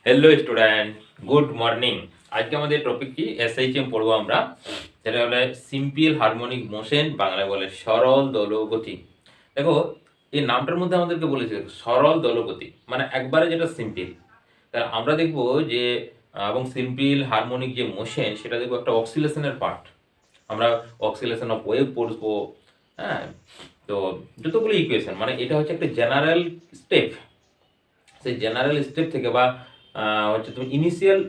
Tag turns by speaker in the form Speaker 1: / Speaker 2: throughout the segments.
Speaker 1: Hello student, good morning. আজকে আমাদের topic কি এসএইচএম পড়বো আমরা, যেটা হলো সিম্পল হারমোনিক মোশন, বাংলায় বলে সরল দোলগতি। দেখো, এই নামটার মধ্যে আমাদেরকে বলেছে সরল দোলগতি, মানে একবারে যেটা সিম্পল। তাহলে আমরা দেখবো যে এবং সিম্পল হারমোনিক যে মোশন, সেটা দেখবো একটা অক্সিলেশনের পার্ট। আমরা অক্সিলেশন অফ ওয়েভ পড়বো। হ্যাঁ, তো যতগুলো ইকুয়েশন, মানে এটা হচ্ছে একটা জেনারেল স্টেপ। সেই জেনারেল স্টেপ থেকে বা হচ্ছে তুমি ইনিশিয়াল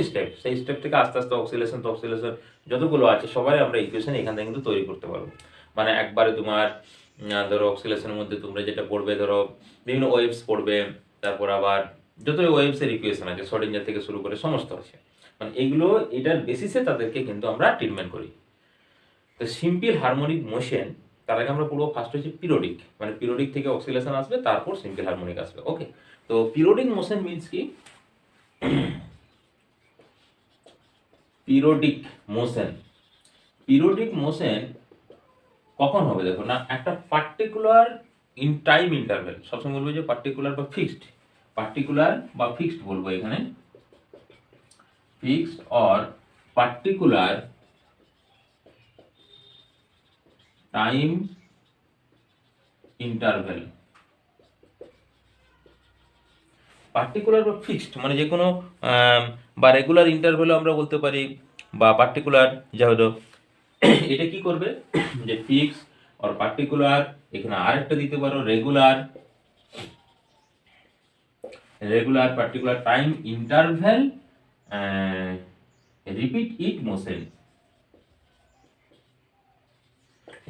Speaker 1: স্টেপ, সেই স্টেপ থেকে আস্তে আস্তে অক্সিলেশন টক্সিলেশন যতগুলো আছে সবাই আমরা ইকুয়েশন এখান থেকে কিন্তু তৈরি করতে পারবো। মানে একবারে তোমার ধরো অক্সিলেশনের মধ্যে তোমরা যেটা পড়বে, ধরো বিভিন্ন ওয়েভস পড়বে, তারপর আবার যত ওয়েভসের ইকুয়েশন আছে শর্ডিঞ্জার থেকে শুরু করে সমস্ত আছে, মানে এগুলো এটার বেসিসে তাদেরকে কিন্তু আমরা ট্রিটমেন্ট করি। তো সিম্পল হারমোনিক মোশন, তার আগে আমরা পড়বো ফার্স্ট হচ্ছে পিরিয়ডিক, মানে পিরিয়ডিক থেকে অক্সিলেশন আসবে, তারপর সিম্পল হারমোনিক আসবে। ওকে, তো পিরিয়ডিক মোশন মিন্স কি? পিরিয়ডিক মোশন, পিরিয়ডিক মোশন কখন হবে দেখো না, একটা পার্টিকুলার টাইম ইন্টারভেল, সবসময় বলবো যে পার্টিকুলার বা ফিক্সড, পার্টিকুলার বা ফিক্সড বলবো এখানে, fixed or particular time interval. Particular বা ফিক্সড মানে যে কোনো বা রেগুলার ইন্টারভেলও আমরা বলতে পারি, বা পার্টিকুলার যা হলো এটা কি করবে যে ফিক্স আর পার্টিকুলার, এখানে আরেকটা দিতে পারো regular, regular particular time interval, repeat it motion,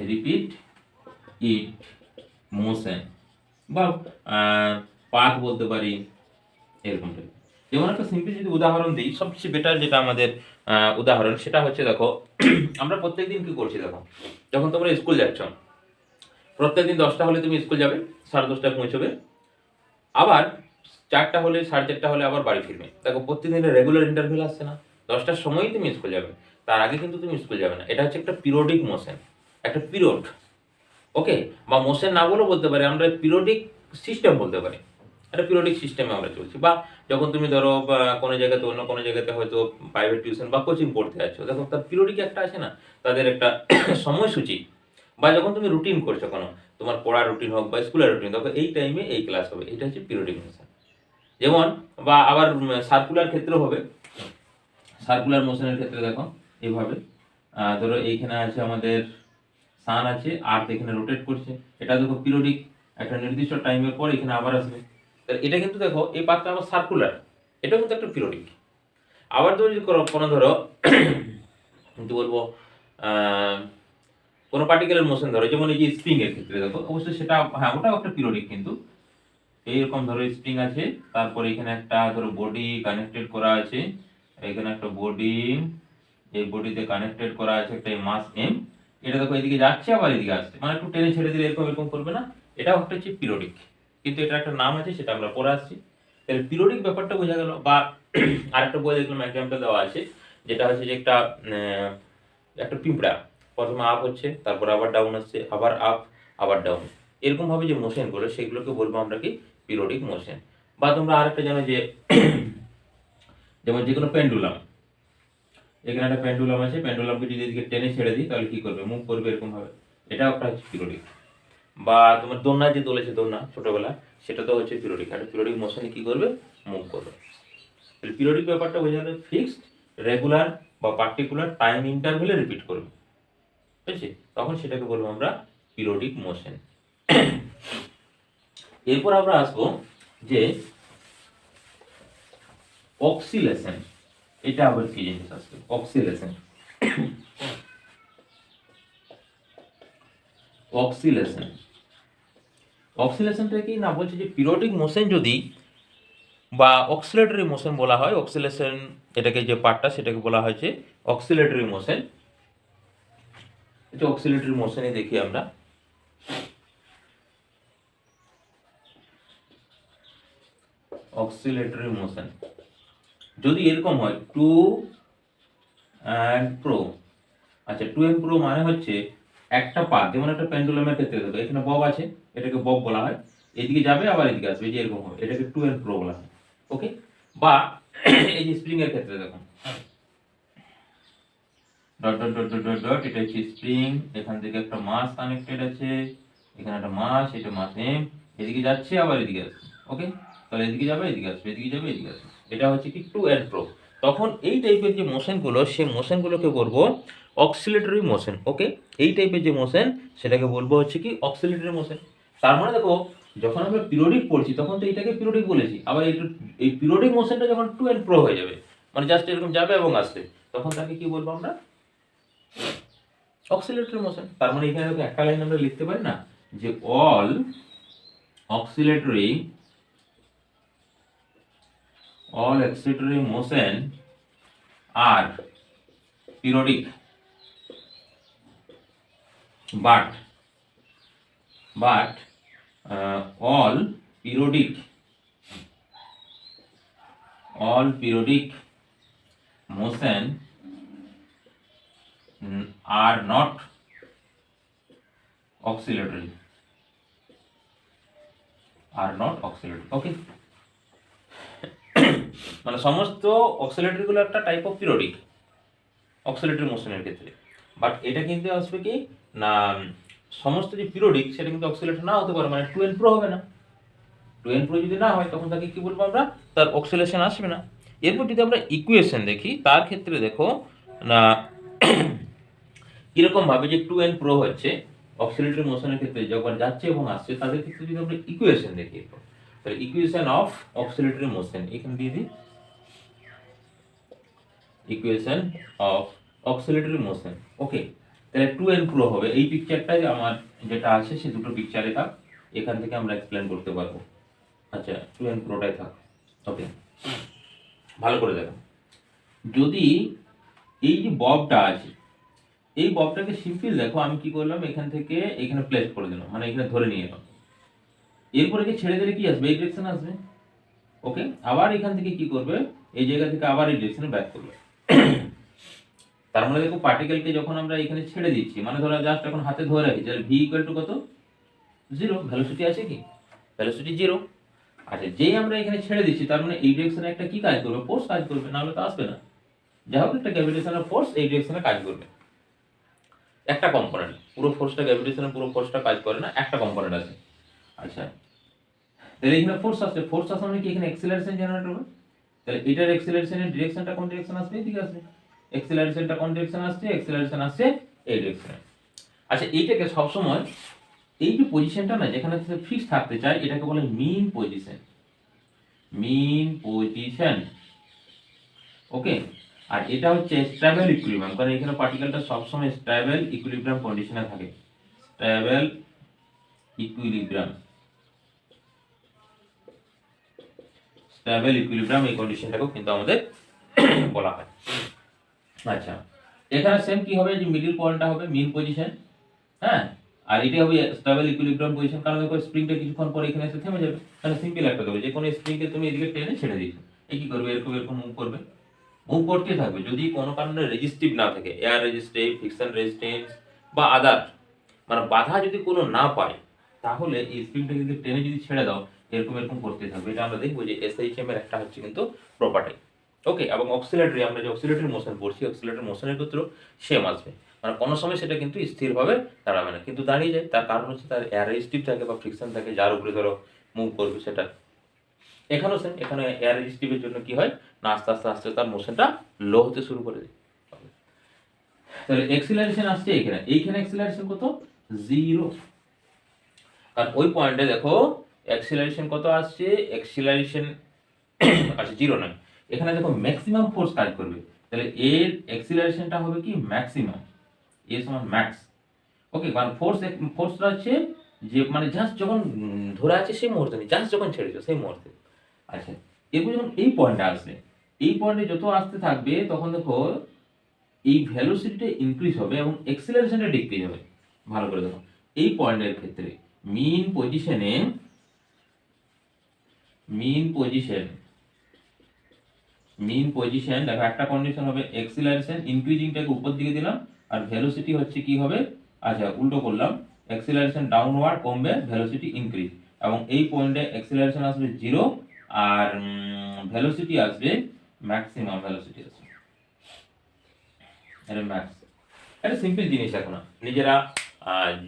Speaker 1: repeat it motion, বা পাথ বলতে পারি, এরকম টাইপ। যেমন একটা সিম্পল যদি উদাহরণ দিই, সবচেয়ে বেটার যেটা আমাদের উদাহরণ, সেটা হচ্ছে দেখো আমরা প্রত্যেকদিন কি করছি দেখো, যখন তোমরা স্কুল যাচ্ছ, প্রত্যেকদিন 10টা হলে তুমি স্কুল যাবে, 10:30টায় পৌঁছবে, আবার 4টা হলে 4:30টা হলে আবার বাড়ি ফিরবে। দেখো প্রত্যেকদিনের রেগুলার ইন্টারভেল আসছে না, 10টার সময়ই তুমি স্কুল যাবে, তার আগে কিন্তু তুমি স্কুল যাবে না। এটা হচ্ছে একটা পিরিয়ডিক মোশন, একটা পিরিয়ড। ওকে, বা মোশন না বলেও বলতে পারি আমরা, পিরিয়ডিক সিস্টেম বলতে পারি। একটা পিরিয়ডিক সিস্টেমে আমরা চলছি। বা যখন তুমি ধরো বা কোনো জায়গাতে অন্য কোনো জায়গাতে হয়তো প্রাইভেট টিউশন বা কোচিং পড়তে যাচ্ছ, দেখো তার পিরিয়ডিক একটা আছে না, তাদের একটা সময়সূচি। বা যখন তুমি রুটিন করছো কোনো, তোমার পড়ার রুটিন হোক বা স্কুলের রুটিন, দেখো এই টাইমে এই ক্লাস হবে, এটা হচ্ছে পিরিয়ডিক মোশন। যেমন, বা আবার সার্কুলার ক্ষেত্রেও হবে। সার্কুলার মোশনের ক্ষেত্রে দেখো এইভাবে, ধরো এইখানে আছে আমাদের সান আছে, আর্থ এখানে রোটেট করছে, এটা দেখো পিরিয়ডিক, একটা নির্দিষ্ট টাইমের পর এখানে আবার আসবে। তাহলে এটা কিন্তু দেখো এই পাথটা আবার সার্কুলার, এটাও কিন্তু একটা পিরিয়ডিক। আবার তুমি যদি কোনো ধরো কিন্তু বলবো কোনো পার্টিকুলার মোশন ধরো, যেমন এই যে স্প্রিং এর ক্ষেত্রে দেখো, অবশ্যই সেটা হ্যাঁ ওটাও একটা পিরিয়ডিক কিন্তু। এইরকম ধরো স্প্রিং আছে, তারপরে এখানে একটা ধরো বডি কানেক্টেড করা আছে, এখানে একটা বডি, এই বডিতে কানেক্টেড করা আছে একটা মাস এম, এটা দেখো এদিকে যাচ্ছে আবার এদিকে আসছে, মানে একটু টেনে ছেড়ে দিলে এরকম এরকম করবে না, এটাও একটা হচ্ছে পিরিয়ডিক। কিন্তু এটা একটা নাম আছে, সেটা আমরা পরে আসছি। তাহলে পিরিয়ডিক ব্যাপারটা বোঝা গেল। বা আরেকটা বই দেখলাম এক্সাম্পল দেওয়া আছে, যেটা হচ্ছে যে একটা একটা পিঁপড়া প্রথমে আপ হচ্ছে, তারপর আবার ডাউন হচ্ছে, আবার আপ আবার ডাউন, এরকম ভাবে যে মোশনগুলো, সেগুলোকে বলবো আমরা কি পিরিয়ডিক মোশন। বা তোমরা আরেকটা জানো যে যেমন যে কোনো পেন্ডুলাম, এখানে একটা পেন্ডুলাম আছে, পেন্ডুলামকে যদি এদিকে টেনে ছেড়ে দিই তাহলে কি করবে, মুভ করবে এরকম ভাবে, এটাও একটা হচ্ছে পিরিয়ডিক। বা তোমার দোলনা যে দোলেছে, দোলনা ছোটবেলা, সেটা তো হচ্ছে পিরিয়ডিক, একটা পিরিয়ডিক মোশনে কি করবে, মুভ করবে। তাহলে পিরিয়ডিক ব্যাপারটা বোঝা গেল, ফিক্সড, রেগুলার বা পার্টিকুলার টাইম ইন্টারভেলে রিপিট করবে, ঠিক আছে, তখন সেটাকে বলবো আমরা পিরিয়ডিক মোশন। এরপর আমরা আসবো যে অক্সিলেশন, এটা আবার কি জিনিস আসবে অক্সিলেশন। অক্সিলেশন, অক্সিলেশনটা কি না বলছে যে পিরিয়ডিক মোশন যদি বা অক্সিলেটরি মোশন বলা হয়, অক্সিলেশন এটাকে যে পার্টটা সেটাকে বলা হয়েছে অক্সিলেটরি মোশন। এটা অক্সিলেটরি মোশনে দেখি আমরা, অক্সিলেটরি মোশন যদি এরকম হয় টু অ্যান্ড প্রো। আচ্ছা, টু অ্যান্ড প্রো মানে হচ্ছে একটা পাত, যেমন একটা পেন্ডুলামের ক্ষেত্রে দেখো এখানে বব আছে, এটাকে বব বলা হয়, এদিকে যাবে আবার এদিকে আসবে, যে এরকম হবে, এটাকে টু অ্যান্ড প্রো বলা হয়। ওকে, বা এই যে স্প্রিং এর ক্ষেত্রে দেখুন dot dot dot dot dot dot, এটা হচ্ছে স্প্রিং, এখান থেকে একটা মাস কানেক্টেড আছে, এখানে একটা মাস, এটা মাস এম, এদিকে যাচ্ছে আবার এদিকে আসছে। ওকে, তাহলে এদিকে যাবে এদিকে আসবে, এদিকে যাবে এদিকে আসবে, এটা হচ্ছে কি টু অ্যান্ড ফ্রো। তখন এই টাইপের যে মোশনগুলো, সেই মোশনগুলোকে বলবো অক্সিলেটরি মোশন। ওকে, এই টাইপের যে মোশন সেটাকে বলবো হচ্ছে কি অক্সিলেটরি মোশন। তার মানে দেখো, যখন আমরা পিরিয়ডিক পড়ছি তখন তো এটাকে পিরিয়ডিক বলেছি, আবার এই পিরিয়ডিক মোশনটা যখন টু অ্যান্ড ফ্রো হয়ে যাবে, মানে জাস্ট এরকম যাবে এবং আসবে, তখন তাকে কি বলবো আমরা? অক্সিলেটরি মোশন। তার মানে এখানে দেখো একটা লাইন আমরা লিখতে পারি না যে all oscillatory motion are periodic but all periodic motion are not oscillatory. Okay, মানে সমস্ত অক্সিলেটরি গুলো একটা টাইপ অফ পিরিয়ডিক অক্সিলেটরি মোশনের ক্ষেত্রে, বাট এটা কিন্তু আসবে কি না, সমস্ত যে পিরিয়ডিক সেটা কিন্তু অক্সিলেটর না হতে পারে, মানে টু এন্ড প্রো হবে না। টু এন্ড প্রো যদি না হয় তখন তাকে কি বলবো আমরা? তার অক্সিলেশন আসবে না। এরপর যদি আমরা ইকুয়েশন দেখি, তার ক্ষেত্রে দেখো না কিরকম ভাবে যে টু এন্ড প্রো হচ্ছে অক্সিলেটরি মোশনের ক্ষেত্রে যখন যাচ্ছে এবং আসছে, তাদের ক্ষেত্রে যদি আমরা ইকুয়েশন দেখি, তাহলে ইকুয়েশন অফ অক্সিলেটরি মোশন এখানে দিয়ে দিই, ইকুয়েশন অফ অক্সিলেটরি মোশন। ওকে, তাহলে টু এন্ড প্রো হবে। এই পিকচারটাই আমার যেটা আছে সে দুটো পিকচারে থাক, এখান থেকে আমরা এক্সপ্লেন করতে পারবো। আচ্ছা, টু এন্ড প্রোটাই থাক। ওকে, ভালো করে দেখো, যদি এই যে ববটা আছে, এই ববটাকে সিম্পল দেখো, আমি কি করলাম, এখান থেকে এখানে প্লেস করে দিলাম, মানে এখানে ধরে নিয়ে এলাম, এরপরে কি ছেড়ে দিলে কি আসবে? এই ডিরেকশন আসবে। ওকে, আবার এখান থেকে কি করবে, এই জায়গা থেকে আবার এই ডিরেকশনে ব্যাক করবে। তার মানে দেখো, পার্টিকেলকে যখন আমরা এখানে ছেড়ে দিচ্ছি, মানে ধরো জাস্ট এখন হাতে ধরে রাখি, তাহলে ভি ইকুয়াল টু কত? 0। ভ্যালোসিটি আছে কি? ভ্যালোসিটি 0। আচ্ছা, যেই আমরা এখানে ছেড়ে দিচ্ছি, তার মানে এই ডিরেকশনে একটা কি কাজ করবে? ফোর্স কাজ করবে, না হলে তো আসবে না। যাই হোক, একটা গ্র্যাভিটেশনাল ফোর্স এই ডিরেকশনে কাজ করবে, একটা কম্পোনেন্ট। পুরো ফোর্সটা গ্র্যাভিটেশনাল পুরো ফোর্সটা কাজ করে না, একটা কম্পোনেন্ট আছে। আচ্ছা, তাহলে এখানে ফোর্স আসছে, ফোর্স আসা মানে কি এখানে অ্যাক্সিলারেশন জেনারেট হবে, তাহলে এটার অ্যাক্সিলারেশনের ডিরেকশনটা কোন ডিরেকশন আসবে? এদিকে আসবে। অ্যাক্সিলারেশনটা কোন ডিরেকশন আসছে? অ্যাক্সিলারেশন আসছে এই ডিরেকশনে। আচ্ছা, এইটাকে সবসময় এই যে পজিশনটা না, যেখানে ফিক্স থাকতে চায়, এটাকে বলে মিন পজিশন। ওকে, আর এটা হচ্ছে স্টেবল ইকুইলিব্রিয়াম, কারণ এখানে পার্টিকেলটা সবসময় স্টেবল ইকুইলিব্রিয়াম কন্ডিশনে থাকে। স্টেবল ইকুইলিব্রিয়াম এই কন্ডিশনটাকেও কিন্তু আমাদের বলা হয়। আচ্ছা, এখানে সেম কি হবে, যে মিডল পয়েন্টটা হবে মিন পজিশন, হ্যাঁ, আর এটা হবে স্টেবল ইকুইলিব্রিয়াম পজিশন। কারণ দেখো, স্প্রিংটা কিছুক্ষণ পরে এখানে এসে থেমে যাবে, তাহলে সিম্পল একটা দেবে, যে কোনো স্প্রিংকে তুমি এদিকে টেনে ছেড়ে দিয়েছো, এই কি করবে? এরকম এরকম মুভ করবে, মুভ করতে থাকবে। যদি কোনো কারণে রেজিস্টিভ না থাকে, এয়ার রেজিস্টিভ, ফ্রিকশন রেজিস্ট্যান্স বা আদার, মানে বাধা যদি কোনো না পায়, তাহলে এই স্প্রিংটা যদি টেনে যদি ছেড়ে দাও, এরকম এরকম করতে থাকবে। এটা আমরা দেখবো যে এসএইচএম এর একটা হচ্ছে কিন্তু প্রপার্টি। ওকে, এবং অক্সিলারি, আমরা যে অক্সিলারি মোশন পড়ছি, অক্সিলারি মোশনের ক্ষেত্রেও সেম আসবে, মানে কোনো সময় সেটা কিন্তু স্থিরভাবে দাঁড়াবে না, কিন্তু দাঁড়িয়ে যায়। তার কারণ হচ্ছে তার এয়ার রেজিস্টিভ থাকে বা ফ্রিকশন থাকে, যার উপরে ধরো মুভ করবে সেটা। এখানেও সেম, এখানে এয়ার রেজিস্টিভের জন্য কি হয় না, আস্তে আস্তে আস্তে তার মোশনটা লো হতে শুরু করে দেয়। তাহলে এক্সিলারেশন আসছে এখানে, এইখানে এক্সিলারেশন কত? 0। কারণ ওই পয়েন্টে দেখো অ্যাক্সিলারেশন কত আসছে, অ্যাক্সিলারেশন আচ্ছা 0 নয়, এখানে দেখো ম্যাক্সিমাম ফোর্স কাজ করবে, তাহলে এর অ্যাক্সিলারেশনটা হবে কি ম্যাক্সিমাম, এ সমান ম্যাক্স। ওকে, কারণ ফোর্সটা হচ্ছে যে মানে জাস্ট যখন ধরে আছে সেই মুহূর্তে নেই, জাস্ট যখন ছেড়েছো সেই মুহূর্তে। আচ্ছা, এরপর যখন এই পয়েন্টে আসবে, এই পয়েন্টে যত আসতে থাকবে তখন দেখো এই ভেলোসিটিটা ইনক্রিজ হবে এবং অ্যাক্সিলারেশনটা ডিক্রিজ হবে। ভালো করে দেখো, এই পয়েন্টের ক্ষেত্রে মিন পজিশন দেখো, একটা কন্ডিশন হবে অ্যাক্সিলারেশন ইনক্রিজিংটাকে উপর দিকে দিলাম, আর ভেলোসিটি হচ্ছে কি হবে, আচ্ছা উল্টো করলাম, অ্যাক্সিলারেশন ডাউনওয়ার্ড কমবে, ভেলোসিটি ইনক্রিজ, এবং এই পয়েন্টে অ্যাক্সিলারেশন আসবে 0 আর ভেলোসিটি আসবে ম্যাক্সিমাম ভেলোসিটি আসবে, এটা ম্যাক্স। এটা সিম্পল জিনিস। এখন নিজেরা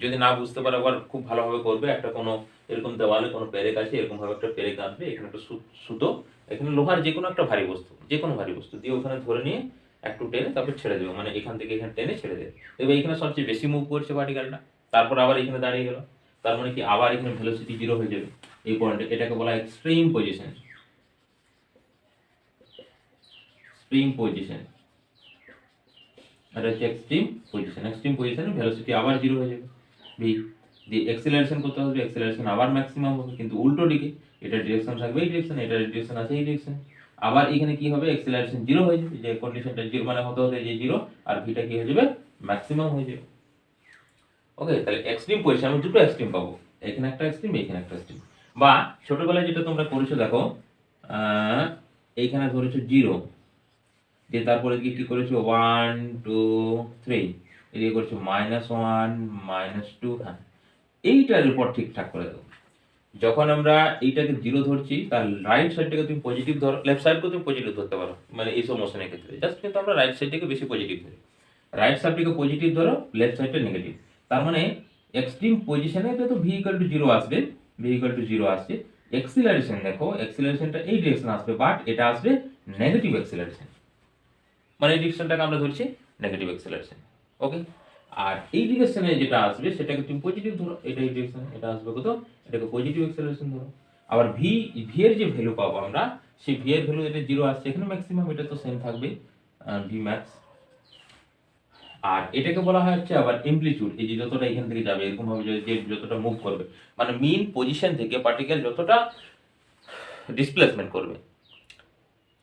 Speaker 1: যদি না বুঝতে পারো আবার খুব ভালোভাবে করবে। একটা কোনো এরকম দেওয়ালে কোনো পেরেক আছে, এরকম ভাবে একটা পেরেক আনবে, এখানে একটা সুতো, এখানে লোহার যে কোনো একটা ভারী বস্তু, যে কোনো ভারী বস্তু দিয়ে ওখানে ধরে নিয়ে একটু টেনে তারপর ছেড়ে দেবে, মানে এখান থেকে এখানে টেনে ছেড়ে দেবে। এবার এখানে সবচেয়ে বেশি মুভ করছে পার্টিকেলটা, তারপর আবার এখানে দাঁড়িয়ে গেল, তার মানে কি আবার এখানে ভেলোসিটি জিরো হয়ে যাবে এই পয়েন্টে। এটাকে বলা হয় এক্সট্রিম পজিশন, স্প্রিং পজিশন। এটা হচ্ছে এক্সট্রিম পজিশন। এক্সট্রিম পজিশনে ভেলোসিটি আবার জিরো হয়ে যাবে, ভি দিয়ে এক্সেলারেশন করতে হবে, এক্সেলারেশন আবার ম্যাক্সিমাম হবে, কিন্তু উল্টো দিকে। এটা ডিরেকশন থাকবে এই ডিরেকশন, এটা ডিরেকশন আছে এই ডিরেকশন। আবার এখানে কি হবে, এক্সেলারেশন জিরো হয়ে যাবে, যে কন্ডিশনটা জিরো মানে হতে হতে যে জিরো, আর ভিটা কি হয়ে যাবে, ম্যাক্সিমাম হয়ে যাবে। ওকে, তাহলে এক্সট্রিম পজিশন আমি দুটো এক্সট্রিম পাবো, এখানে একটা এক্সট্রিম, এখানে একটা এক্সট্রিম। বা ছোটবেলায় যেটা তোমরা করেছো দেখো, এইখানে ধরেছো জিরো, যে তারপরে কি করেছো 1 2 3, এদিকে করেছো -1 -2। হ্যাঁ, এইটার উপর ঠিকঠাক করে দেবো। যখন আমরা এইটাকে জিরো ধরছি, তার রাইট সাইডটাকে তুমি পজিটিভ ধরো, লেফট সাইডকে তুমি পজিটিভ ধরতে পারো, মানে এইসব মোশনের ক্ষেত্রে জাস্ট, কিন্তু আমরা রাইট সাইডটাকে বেশি পজিটিভ ধরি। রাইট সাইডটাকে পজিটিভ ধরো, লেফট সাইডটা নেগেটিভ। তার মানে এক্সট্রিম পজিশনে তো ভি ইকুয়াল টু জিরো আসবে, ভি ইকুয়াল টু জিরো আসছে। এক্সিলারেশন দেখো, এক্সিলারেশনটা এই ডিরেকশন আসবে, বাট এটা আসবে নেগেটিভ এক্সিলারেশন, মানে এই ডিরেকশনটাকে আমরা ধরছি নেগেটিভ এক্সেলারেশন। ওকে, আর এই ডিরেকশনে যেটা আসবে সেটাকে তুমি পজিটিভ ধরো, এটা এই ডিরেকশন, এটা আসবে কত, এটাকে পজিটিভ এক্সেলারেশন ধরো। আবার ভি এর যে ভ্যালু পাবো আমরা, সেই ভি এর ভ্যালু, এটা জিরো আসছে এখানে ম্যাক্সিমাম, এটা তো সেম থাকবে ভি ম্যাক্স। আর এটাকে বলা হয় হচ্ছে আবার এমপ্লিটিউড, এই যে যতটা এখান থেকে যাবে এরকম ভাবে যে যতটা মুভ করবে, মানে মেইন পজিশন থেকে পার্টিকেল যতটা ডিসপ্লেসমেন্ট করবে,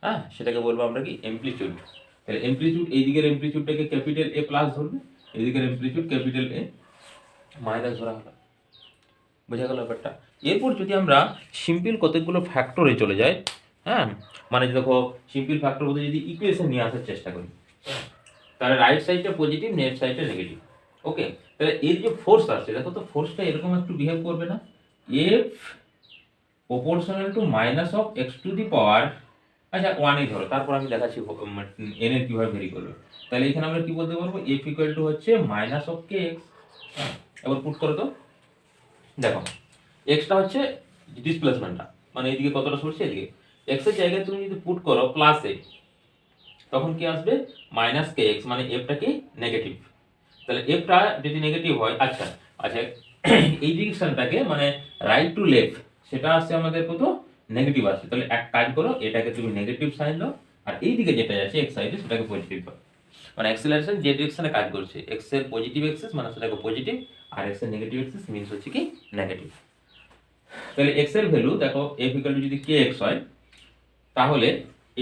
Speaker 1: হ্যাঁ, সেটাকে বলবো আমরা কি, এমপ্লিটিউড। তাহলে এমপ্লিটিউড, এই দিকের এমপ্লিটিউডটাকে ক্যাপিটাল এ প্লাস ধরবে, এই দিকের এমপ্লিটিউড ক্যাপিটাল এ মাইনাস ধরা হলো। বোঝা গেল ব্যাপারটা? এরপর যদি আমরা সিম্পল কতগুলো ফ্যাক্টরে চলে যাই, হ্যাঁ, মানে দেখো সিম্পল ফ্যাক্টর বলতে যদি ইকুয়েশন নিয়ে আসার চেষ্টা করি, তাহলে রাইট সাইডটা পজিটিভ, লেফট সাইডটা নেগেটিভ। ওকে, তাহলে এর যে ফোর্স আছে দেখো তো, ফোর্সটা এরকম একটু বিহেভ করবে না, f proportional to minus of x to the power, আচ্ছা 1ই ধরো, তারপর আমি দেখাচ্ছি এন এর কিভাবে ভেরি করবে। তাহলে এখানে আমরা কি বলতে পারবো, এফ ইকুয়াল টু হচ্ছে মাইনাস অফ কে এক্স। এবার পুট করো তো, দেখো এক্সটা হচ্ছে ডিসপ্লেসমেন্টটা, মানে এইদিকে কতটা সরছে, এদিকে এক্স এর জায়গায় তুমি যদি পুট করো প্লাস এ, তখন কি আসবে, মাইনাস কে এক্স, মানে এফটা কি নেগেটিভ। তাহলে এফটা যদি নেগেটিভ হয়, আচ্ছা আচ্ছা, এই ডিরেকশনটাকে মানে রাইট টু লেফট, সেটা আসছে আমাদের কত, নেগেটিভ আসছে। তাহলে এক কাজ করো, এটাকে তুমি নেগেটিভ সাইন দাও, আর এই দিকে যেটা যাচ্ছে এক্স সাইডে সেটাকে পজিটিভ দাও। মানে অ্যাক্সিলারেশন যে ডিরেকশনে কাজ করছে, এক্স এর পজিটিভ এক্সিস মানে সেটাকে পজিটিভ, আর এক্স এর নেগেটিভ এক্সিস মিন্স হচ্ছে কি নেগেটিভ। তাহলে এক্স এর ভ্যালু দেখো, এফ ইকুয়াল টু যদি কে এক্স হয়, তাহলে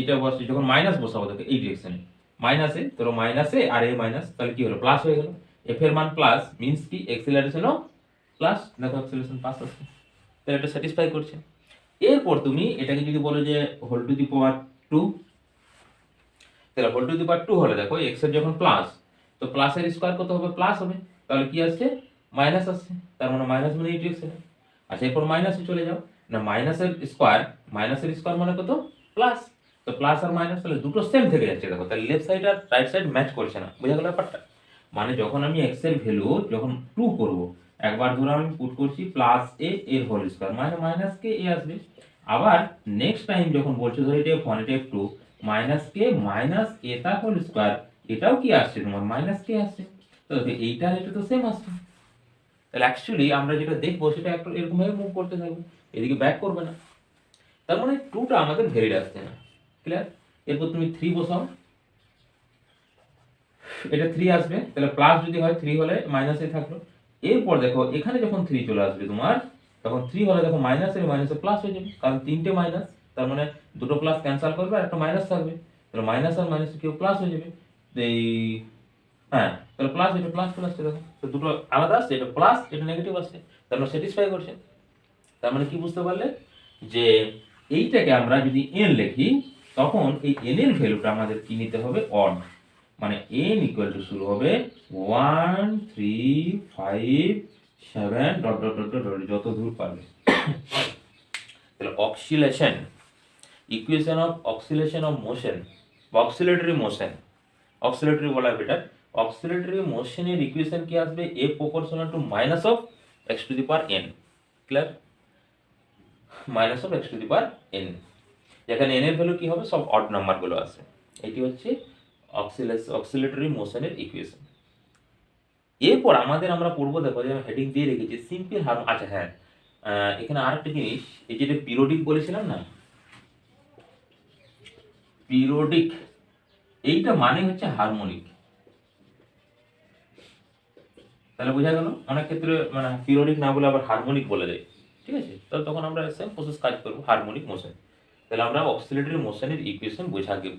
Speaker 1: এটা বসে যখন মাইনাস বসাবো দেখো এই ডিরেকশনে, মাইনাসে ধরো মাইনাসে আর এ মাইনাস, তাহলে কি হলো, প্লাস হয়ে গেল। এফ এর মান প্লাস মিন্স কি এক্সিলারেশনও প্লাস, দেখো এক্সিলারেশন প্লাস আসছে, তাহলে এটা স্যাটিসফাই করছে। এরপর তুমি এটাকে যদি বলো যে হোল টু দি পাওয়ার 2, তাহলে হোল টু দি পাওয়ার 2 হলে দেখো এক্স এর যখন প্লাস, তো প্লাসের স্কয়ার কত হবে, প্লাস হবে, তাহলে কি আসছে, মাইনাস আসছে, তার মানে মাইনাস মানে এই ডিরেকশনে। আচ্ছা, এরপর মাইনাসে চলে যাও না, মাইনাসের স্কয়ার মানে কত, প্লাস। তো প্লাস আর মাইনাস তাহলে দুটো সেম থেকে যাচ্ছে, দেখো তাহলে লেফট সাইড আর রাইট সাইড ম্যাচ করছে না। বুঝা গেল ব্যাপারটা? মানে যখন আমি এক্স এর ভ্যালু যখন 2 করব, একবার ধরো আমি পুট করছি প্লাস এ এর হোল স্কয়ার, মানে মাইনাস কে এ আসবে। আবার নেক্সট টাইম যখন বলছো ধরো এটা f1 এটা f2, মাইনাস কে মাইনাস এ তার হোল স্কয়ার, এটাও কি আসছে তোমার, মাইনাস কে আসছে। তো এইটা এটা তো সেম আসছে। তাহলে অ্যাকচুয়ালি আমরা যেটা দেখবো সেটা একটু এরকম ভাবে মুভ করতে থাকবে, এদিকে ব্যাক করবে না। তার মানে 2টা আমাদের ভেরিড আসছে না। ক্লিয়ার? এরপর তুমি 3 বসাও, এটা 3 আসবে, তাহলে প্লাস যদি হয় 3 হলে মাইনাসে থাকলো। এরপর দেখো এখানে যখন 3 চলে আসবে তোমার, তখন 3 হলে দেখো মাইনাসে মাইনাসে প্লাস হয়ে যাবে, কারণ তিনটে মাইনাস, তার মানে দুটো প্লাস ক্যান্সেল করবে আর একটা মাইনাস থাকবে, তাহলে মাইনাস আর মাইনাস কিউ প্লাস হয়ে যাবে। এই হ্যাঁ, তাহলে প্লাস, এটা প্লাস চলে আসছে, দেখো তো দুটো আলাদা আসছে, এটা প্লাস এটা নেগেটিভ আসছে, তার মানে স্যাটিসফাই করছে। তার মানে কি বুঝতে পারলে, যে এইটাকে আমরা যদি n লিখি, তখন এই n এর ভ্যালুটা আমাদের কি নিতে হবে, অড, মানে n ইকুয়াল টু শুরু হবে 1 3 5 7 ডট ডট ডট ডট যত দূর পারবে। তাহলে অক্সিলেশন, ইকুয়েশন অফ অক্সিলেশন অফ মোশন বা অক্সিলেটরি মোশন, অক্সিলেটরি বলা বেটার, অক্সিলেটরি মোশনের ইকুয়েশন কি আসবে, a proportional to minus of x to the power n, clear, minus of x to the power n, যেখানে এন এর ভ্যালু কি হবে, সব অড নাম্বারগুলো আছে। এটি হচ্ছে অক্সিলেটরি মোশনের ইকুয়েশন। এরপর আমরা পড়বো, দেখো যে হেডিং দিয়ে রেখেছি সিম্পল হারমোনিক। আচ্ছা হ্যাঁ, এখানে আরেকটা জিনিস, এই যেটা পিরিয়ডিক বলেছিলাম না, পিরিয়ডিক, এইটা মানে হচ্ছে হারমোনিক। তাহলে বোঝা গেল, অনেক ক্ষেত্রে মানে পিরিয়ডিক না বলে আবার হারমোনিক বলে দেয়, ঠিক আছে, তাহলে তখন আমরা সেম প্রসেস কাজ করবো, হারমোনিক মোশন। তাহলে আমরা অক্সিলেটরি মোশনের ইকুয়েশন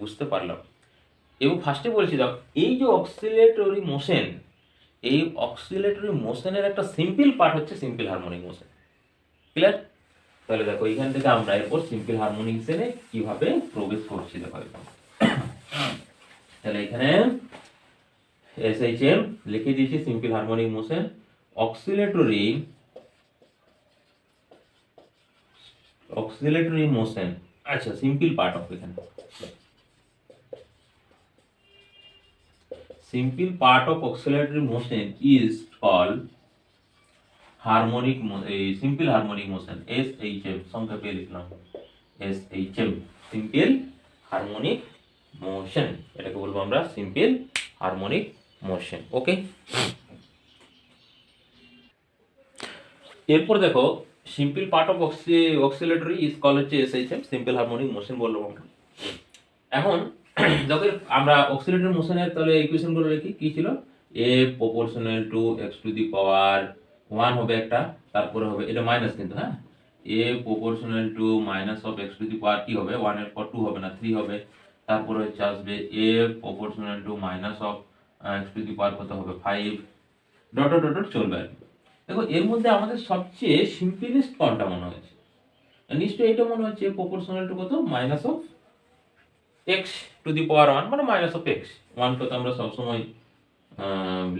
Speaker 1: বুঝতে পারলাম। এবং ফার্স্টে বলেছি দাও, এই যে অক্সিলেটরি মোশন, এই অক্সিলেটরি মোশনের একটা সিম্পল পার্ট হচ্ছে সিম্পল হারমোনিক মোশন, ক্লিয়ার। তাহলে দেখো এখান থেকে আমরা এরপর সিম্পল হারমোনিক মোশনে কিভাবে প্রবেশ করছি দেখো। তাহলে এখানে এসএইচএম লিখে দিয়েছি, সিম্পল হারমোনিক মোশন, অক্সিলেটরি মোশন। আচ্ছা, সিম্পল পার্ট অফ, এখানে simple part of oscillatory motion is called harmonic simple harmonic motion, SHM, সংক্ষেপে লিখলাম SHM, simple harmonic motion, এটাকে বলবো আমরা simple harmonic motion। ওকে, এরপর দেখো simple part of oscillatory is call হচ্ছে SHM, সিম্পল হারমোনিক মোশন বললাম আমরা। এখন যখন আমরা অক্সিলেটরি মোশনের তাহলে ইকুয়েশন গুলো লিখি, কি ছিল, a proportional to x to the power 1 হবে একটা, তারপরে হবে এটা মাইনাস কিন্তু, হ্যাঁ, a proportional to minus of x to the power কি হবে, 1 এর পর 2 হবে না, 3 হবে, তারপরে হচ্ছে আসবে a proportional to minus of x to the power কত হবে 5, ডট ডট ডট চলবে আর কি। দেখো এর মধ্যে আমাদের সবচেয়ে সিম্পলেস্ট কোনটা মনে হচ্ছে, নিশ্চয়ই এটা মনে হচ্ছে প্রপোর্শনাল টু কত, minus of x to the power 1, মানে মাইনাস অফ এক্স, 1 তো আমরা সবসময়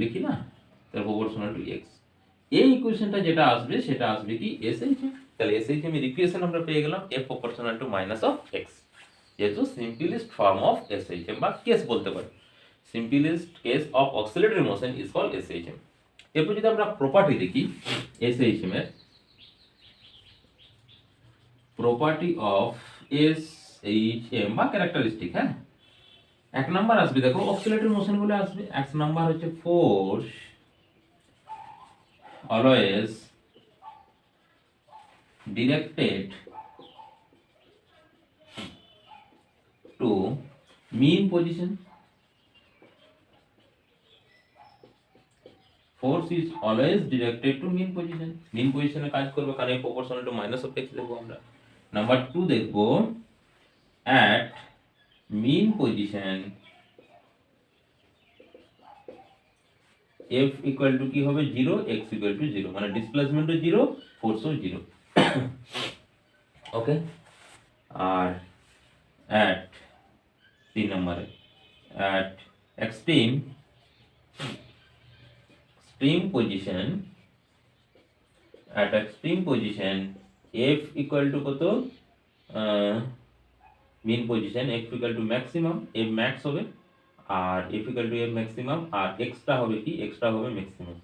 Speaker 1: লিখি না, তার প্রপোর্শনাল টু এক্স। এই ইকুয়েশনটা যেটা আসবে সেটা আসবে কি, এসএইচএম। তাহলে এসএইচএম এর ইকুয়েশন আমরা পেয়ে গেলাম f proportional to minus of x, যেহেতু সিম্পলেস্ট ফর্ম অফ এসএইচএম বা কেস বলতে পারি, simplest case of oscillatory motion is called SHM. এরপর যদি আমরা প্রপার্টি দেখি এসএইচএম এর, প্রপার্টি অফ এসএইচএম বা ক্যারেক্টারিস্টিক, হ্যাঁ, এক নাম্বার আসবে, দেখো অক্সিলেটরি মোশন গুলো আসবে, এক নাম্বার হচ্ছে force always directed to mean position, force is always directed to mean position, mean পজিশনে কাজ করবে, কারণ এই proportional to minus of x দেখবো আমরা। নাম্বার 2 দেখবো at mean position f equal to কি হবে 0, x equal to 0, মানে ডিসপ্লেসমেন্ট 0, ফোর্স 0। ওকে, আর at 3 নম্বরে at extreme position, at extreme position f equal to কত, mean position f equal to maximum, f max হবে, আর f equal to f maximum, আর x টা হবে কি, x টা হবে ম্যাক্সিমাম,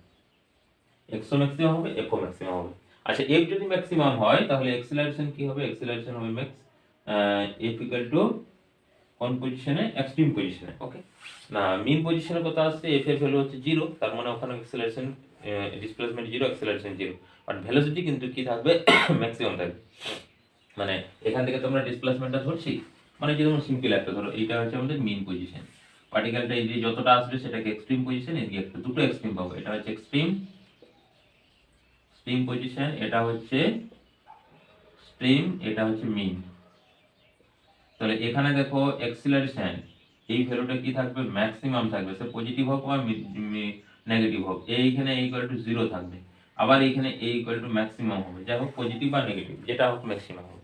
Speaker 1: x ও ম্যাক্সিমাম হবে, f ও ম্যাক্সিমাম হবে। আচ্ছা, f যদি ম্যাক্সিমাম হয় তাহলে অ্যাক্সিলারেশন কি হবে, অ্যাক্সিলারেশন হবে ম্যাক্স, f equal to কোন পজিশনে, এক্সট্রিম পজিশনে। ওকে, না মিন পজিশনে কত আসছে, f এর ভ্যালু হচ্ছে 0, তার মানে ওখানে acceleration displacement 0, acceleration 0, but velocity কিন্তু কি থাকবে, ম্যাক্সিমাম থাকবে। মানে এখান থেকে তোমরা ডিসপ্লেসমেন্টটা ধরছি, মানে যেমন সিম্পল একটা ধরো, এইটা হচ্ছে আমাদের মিন পজিশন, পার্টিকেলটা এই যে যতটা আসবে সেটাকে এক্সট্রিম পজিশন, এদিকে একটা দুটো এক্সট্রিম পাবো, এটা হচ্ছে এক্সট্রিম পজিশন, এটা হচ্ছে স্ট্রিম, এটা হচ্ছে মিন। তাহলে এখানে দেখো অ্যাক্সিলারেশন এই ভ্যালুটা কি থাকবে, ম্যাক্সিমাম থাকবে, সে পজিটিভ হোক বা নেগেটিভ হোক, এইখানে a ইকুয়াল টু 0 থাকবে, আবার এইখানে a ইকুয়াল টু ম্যাক্সিমাম হবে, যাই হোক পজিটিভ বা নেগেটিভ যেটা হোক ম্যাক্সিমাম হবে।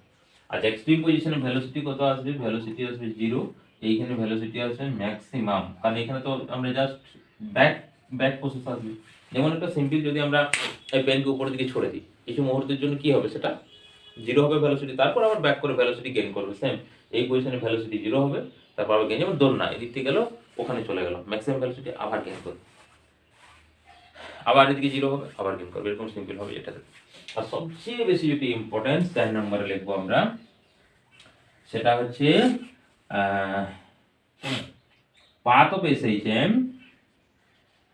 Speaker 1: আচ্ছা, এক্সট্রিম পজিশনে ভেলোসিটি কত আসবে, ভেলোসিটি আসবে 0, এইখানে ভেলোসিটি আসবে ম্যাক্সিমাম, কারণ এখানে তো আমরা জাস্ট ব্যাক প্রসেস আসবে। যেমন একটা সিম্পল যদি আমরা এই পেনকে উপরের দিকে ছড়ে দিই, কিছু মুহূর্তের জন্য কি হবে, সেটা জিরো হবে ভেলোসিটি, তারপর আবার ব্যাক করে ভেলোসিটি গেইন করবে, সেম এই পজিশনে ভেলোসিটি জিরো হবে, তারপর আবার গেইন, যেমন দৌড় না এদিক থেকে গেল ওখানে চলে গেল, ম্যাক্সিমাম ভেলোসিটি আবার গেইন করবে, আবার এদিকে জিরো হবে আবার গেইন করবে, এরকম সিম্পল হবে এটাতে। আর সবচেয়ে বেশি যদি ইম্পর্টেন্স 4 নম্বরে লিখবো আমরা, সেটা হচ্ছে path of SHM,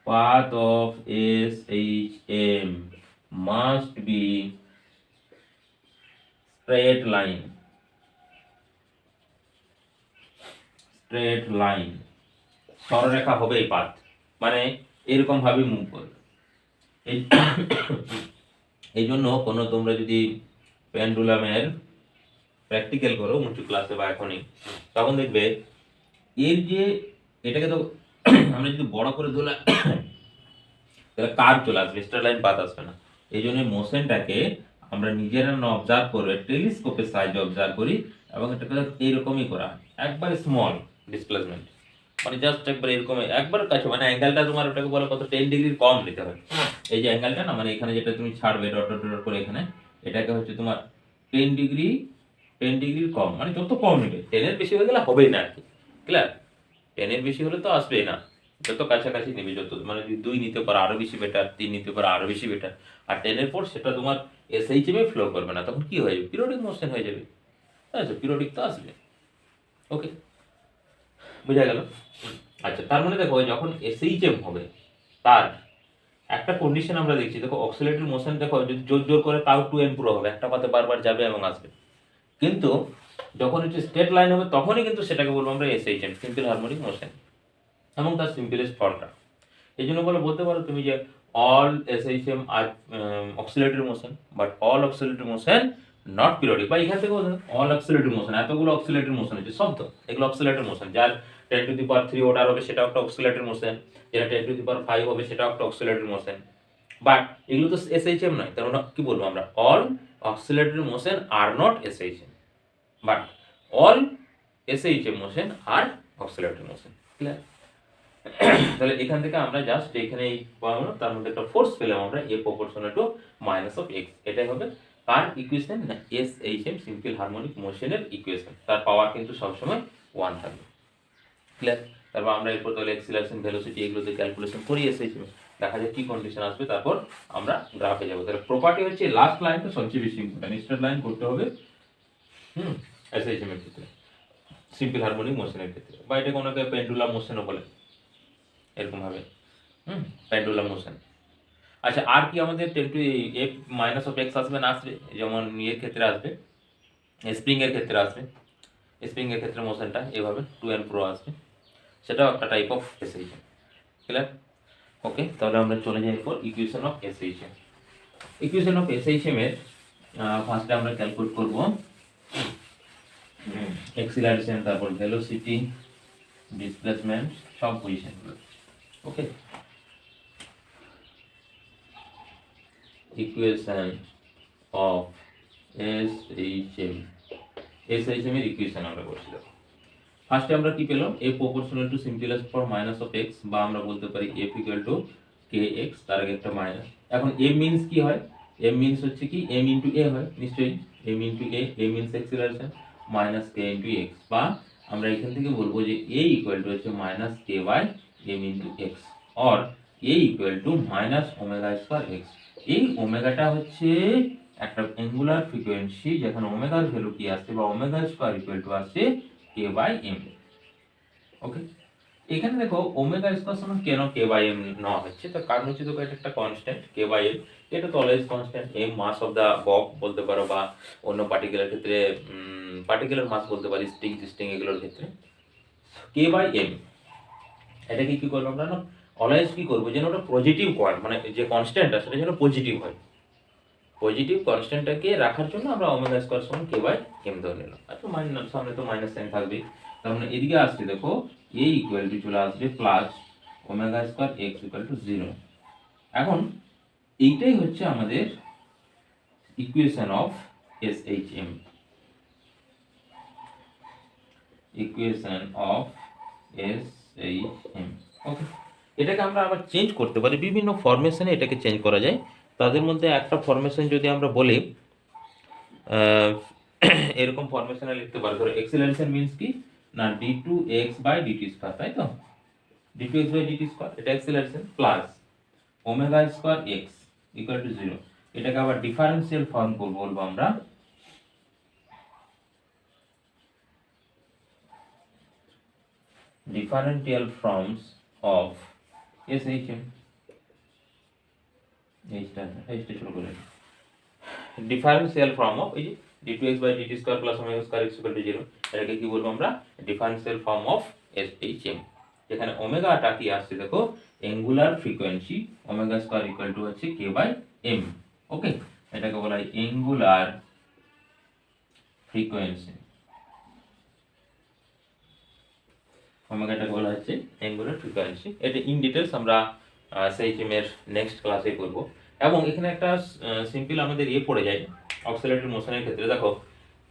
Speaker 1: path of SHM must be straight line, সরলরেখা হবে এই পাথ, মানে এরকম ভাবে মুভ করবে। এই জন্য কোনো তোমরা যদি পেন্ডুলামের প্র্যাকটিক্যাল করো উঁচু ক্লাসে বা এখনই, তখন দেখবে এর যে এটাকে তো আমরা যদি বড় করে ধরলে তাহলে কার্ভ চলে আসবে, স্ট্রেট লাইন পাথ আসবে না। এই জন্য মোশনটাকে আমরা নিজেরা না অবজার্ভ করে টেলিস্কোপের সাহায্যে অবজার্ভ করি, এবং এটাকে এইরকমই করা হয়, একবার স্মল ডিসপ্লেসমেন্ট, মানে জাস্ট একবার এরকম একবার কাছে, মানে অ্যাঙ্গেলটা তোমার ওটাকে বলে কত 10 ডিগ্রির কম নিতে হয়। এই যে অ্যাঙ্গেলটা না, মানে এখানে যেটা তুমি ছাড়বে ডট ডট ডট করে এখানে, এটাকে হচ্ছে তোমার 10 ডিগ্রির কম, মানে যত কম নেবে, 10 এর বেশি হয়ে গেলে হবেই না আর কি, ক্লিয়ার? 10 এর বেশি হলে তো আসবেই না, যত কাছাকাছি নেবে, যত মানে যদি 2 নিতে পারো আরো বেশি বেটার, 3 নিতে পারো আরো বেশি বেটার। আর 10 এর পর সেটা তোমার এসএইচএম এ ফ্লো করবে না, তখন কি হয়ে যাবে, পিরিয়ডিক মোশন হয়ে যাবে, আচ্ছা পিরিয়ডিক তো আসবে। ওকে, বুঝা গেল? আচ্ছা, তার মানে দেখো যখন এসএইচএম হবে তার একটা কন্ডিশন আমরা দেখছি, দেখো অক্সিলারেটরি মোশন দেখো যদি জোর জোর করে তাও টু এন্ড প্রো হবে, একটা পাতে বারবার যাবে এবং আসবে, কিন্তু যখন হচ্ছে স্ট্রেট লাইন হবে তখনই কিন্তু সেটাকে বলবো আমরা এসএইচএম, সিম্পল হারমোনিক মোশন, এবং তার সিম্পলেস্ট ফর্মটা। এই জন্য বলতে পারো তুমি যে all SHM are oscillatory motion, but all oscillatory motion not periodic, বা এখান থেকে অল অক্সিলারেটরি মোশন, এতগুলো অক্সিলারেটরি মোশন আছে শব্দ, এগুলো অক্সিলারেটরি মোশন, যার 10⁻³ অর্ডার হবে সেটা একটা অক্সিলারেটরি মোশন, যেটা 10⁵ হবে সেটা একটা অক্সিলারেটরি মোশন, বাট এগুলো তো এসএইচএম নয়, তার মানে কি বলবো আমরা, all oscillatory motion are not SHM, but all SHM motion are oscillatory motion, clear? তাহলে এখান থেকে আমরা জাস্ট এখানে এই পাবো, তার মধ্যে একটা ফোর্স পেলাম আমরা, a proportional to minus of x, এটাই হবে কার ইকুয়েশন না, এসএইচএম সিম্পল হারমোনিক মোশনের ইকুয়েশন, তার পাওয়ার কিন্তু সবসময় 1 থাকবে, ক্লিয়ার? তারপর আমরা এরপর তাহলে অ্যাক্সিলারেশন ভেলোসিটি এগুলোতে ক্যালকুলেশন করি এসএইচএম, দেখা যায় কি কন্ডিশন আসবে, তারপর আমরা গ্রাফে যাব। তাহলে প্রপার্টি হচ্ছে লাস্ট লাইনটা সবচেয়ে বেশি ইম্পর্টেন্ট, স্ট্রেট লাইন করতে হবে এসএইচএম এর ক্ষেত্রে, সিম্পল হারমোনিক মোশনের ক্ষেত্রে, বা এটাকে অনেকে পেন্ডুলাম মোশনও বলে, এরকম ভাবে পেন্ডুলাম মোশন। আচ্ছা, আর কি আমাদের 10⁻f মাইনাস অফ এক্স আসবে না আসবে, যেমন এর ক্ষেত্রে আসবে, স্প্রিং এর ক্ষেত্রে আসবে, স্প্রিং এর ক্ষেত্রে মোশনটা এভাবে টু এন্ড ফ্রো আসবে, সেটাও একটা টাইপ অফ এসএইচএম, ক্লিয়ার? ওকে, তাহলে আমরা চলে যাই এরপর equation of SHM. Equation of SHM এর ফার্স্টে আমরা ক্যালকুলেট করব অ্যাক্সিলারেশন, তারপর ভেলোসিটি, ডিসপ্লেসমেন্ট, সব পজিশনগুলো। ওকে, ইকুয়েশন অফ এসএইচএম এর ইকুয়েশন আমরা বলছি। ফার্স্টে আমরা কি পেলাম, a proportional to simplest for minus of x, বা আমরা বলতে পারি f ইকুয়াল টু kx, তার আগে একটা মাইনাস। এখন m মিন্স কি হয়, m মিন্স হচ্ছে কি m ইনটু a হয় নিশ্চয়ই, m into a, a means acceleration, minus k into x, বা আমরা এখান থেকে বলবো যে a ইকুয়াল টু হচ্ছে minus k by m into x, or a equal to minus omega square x। এই ওমেগাটা হচ্ছে একটা অ্যাঙ্গুলার ফ্রিকোয়েন্সি, যেখানে ওমেগার ভ্যালু কি আসছে, বা ওমেগা স্কয়ার ইকুয়াল টু আসছে k বাই m। ওকে, এখানে দেখো ওমেগা স্কয়ার সমান কেন k বাই m নেওয়া হচ্ছে, তার কারণ হচ্ছে দেখো এটা একটা কনস্ট্যান্ট k বাই m, এটা তো always constant, m mass of the bob বলতে পারো, বা অন্য পার্টিকুলার ক্ষেত্রে পার্টিকুলার মাস বলতে পারি, স্ট্রিং এগুলোর ক্ষেত্রে k বাই m। এটাকে কি করবো আমরা না, অলওয়েজ কি করবো, যেন ওটা পজিটিভ কোয়ান্ট, মানে যে কনস্ট্যান্টটা সেটা যেন পজিটিভ হয়, পজিটিভ কনস্ট্যান্টটাকে রাখার জন্য আমরা ওমেগা স্কয়ার সমান k বাই m ধরে নিলাম। আচ্ছা, মাইনাস সামনে তো মাইনাস সাইন থাকবে, তার মানে এদিকে আসছে দেখো a ইকুয়াল টু চলে আসবে plus omega square x equal to 0। এখন এইটাই হচ্ছে আমাদের equation of SHM, equation of SHM. Okay, এটাকে আমরা আবার চেঞ্জ করতে পারি, বিভিন্ন ফরমেশনে এটাকে চেঞ্জ করা যায়। তাদের মধ্যে একটা ফরমেশন যদি আমরা বলি, এরকম ফরমেশনে লিখতে পারো। ধরো এক্সিলারেশন মিন্স কি না d2x/dt², তাই তো, d2x/dt², এটা acceleration plus omega square x equal to 0। এটাকে আবার ডিফারেনশিয়াল ফর্ম বলবো আমরা, differential forms of SHM, differential form of এই যে d2x/dt² plus omega square x equal to 0, এটাকে কি বলবো আমরা, ডিফারেনশিয়াল ফর্ম অফ SHM। যেখানে ওমেগাটা কি আসছে দেখো, angular frequency, omega square equal to হচ্ছে k/m। ওকে, এটাকে বলা হয় অ্যাঙ্গুলার ফ্রিকোয়েন্সি, ওমেগাটাকে বলা হচ্ছে অ্যাঙ্গুলার ফ্রিকোয়েন্সি। এটা ইন ডিটেইলস আমরা SHM এর নেক্সট ক্লাসে করব। এবং এখানে একটা সিম্পল আমাদের পড়ে যায় অক্সিলারেটরি মোশনের ক্ষেত্রে। দেখো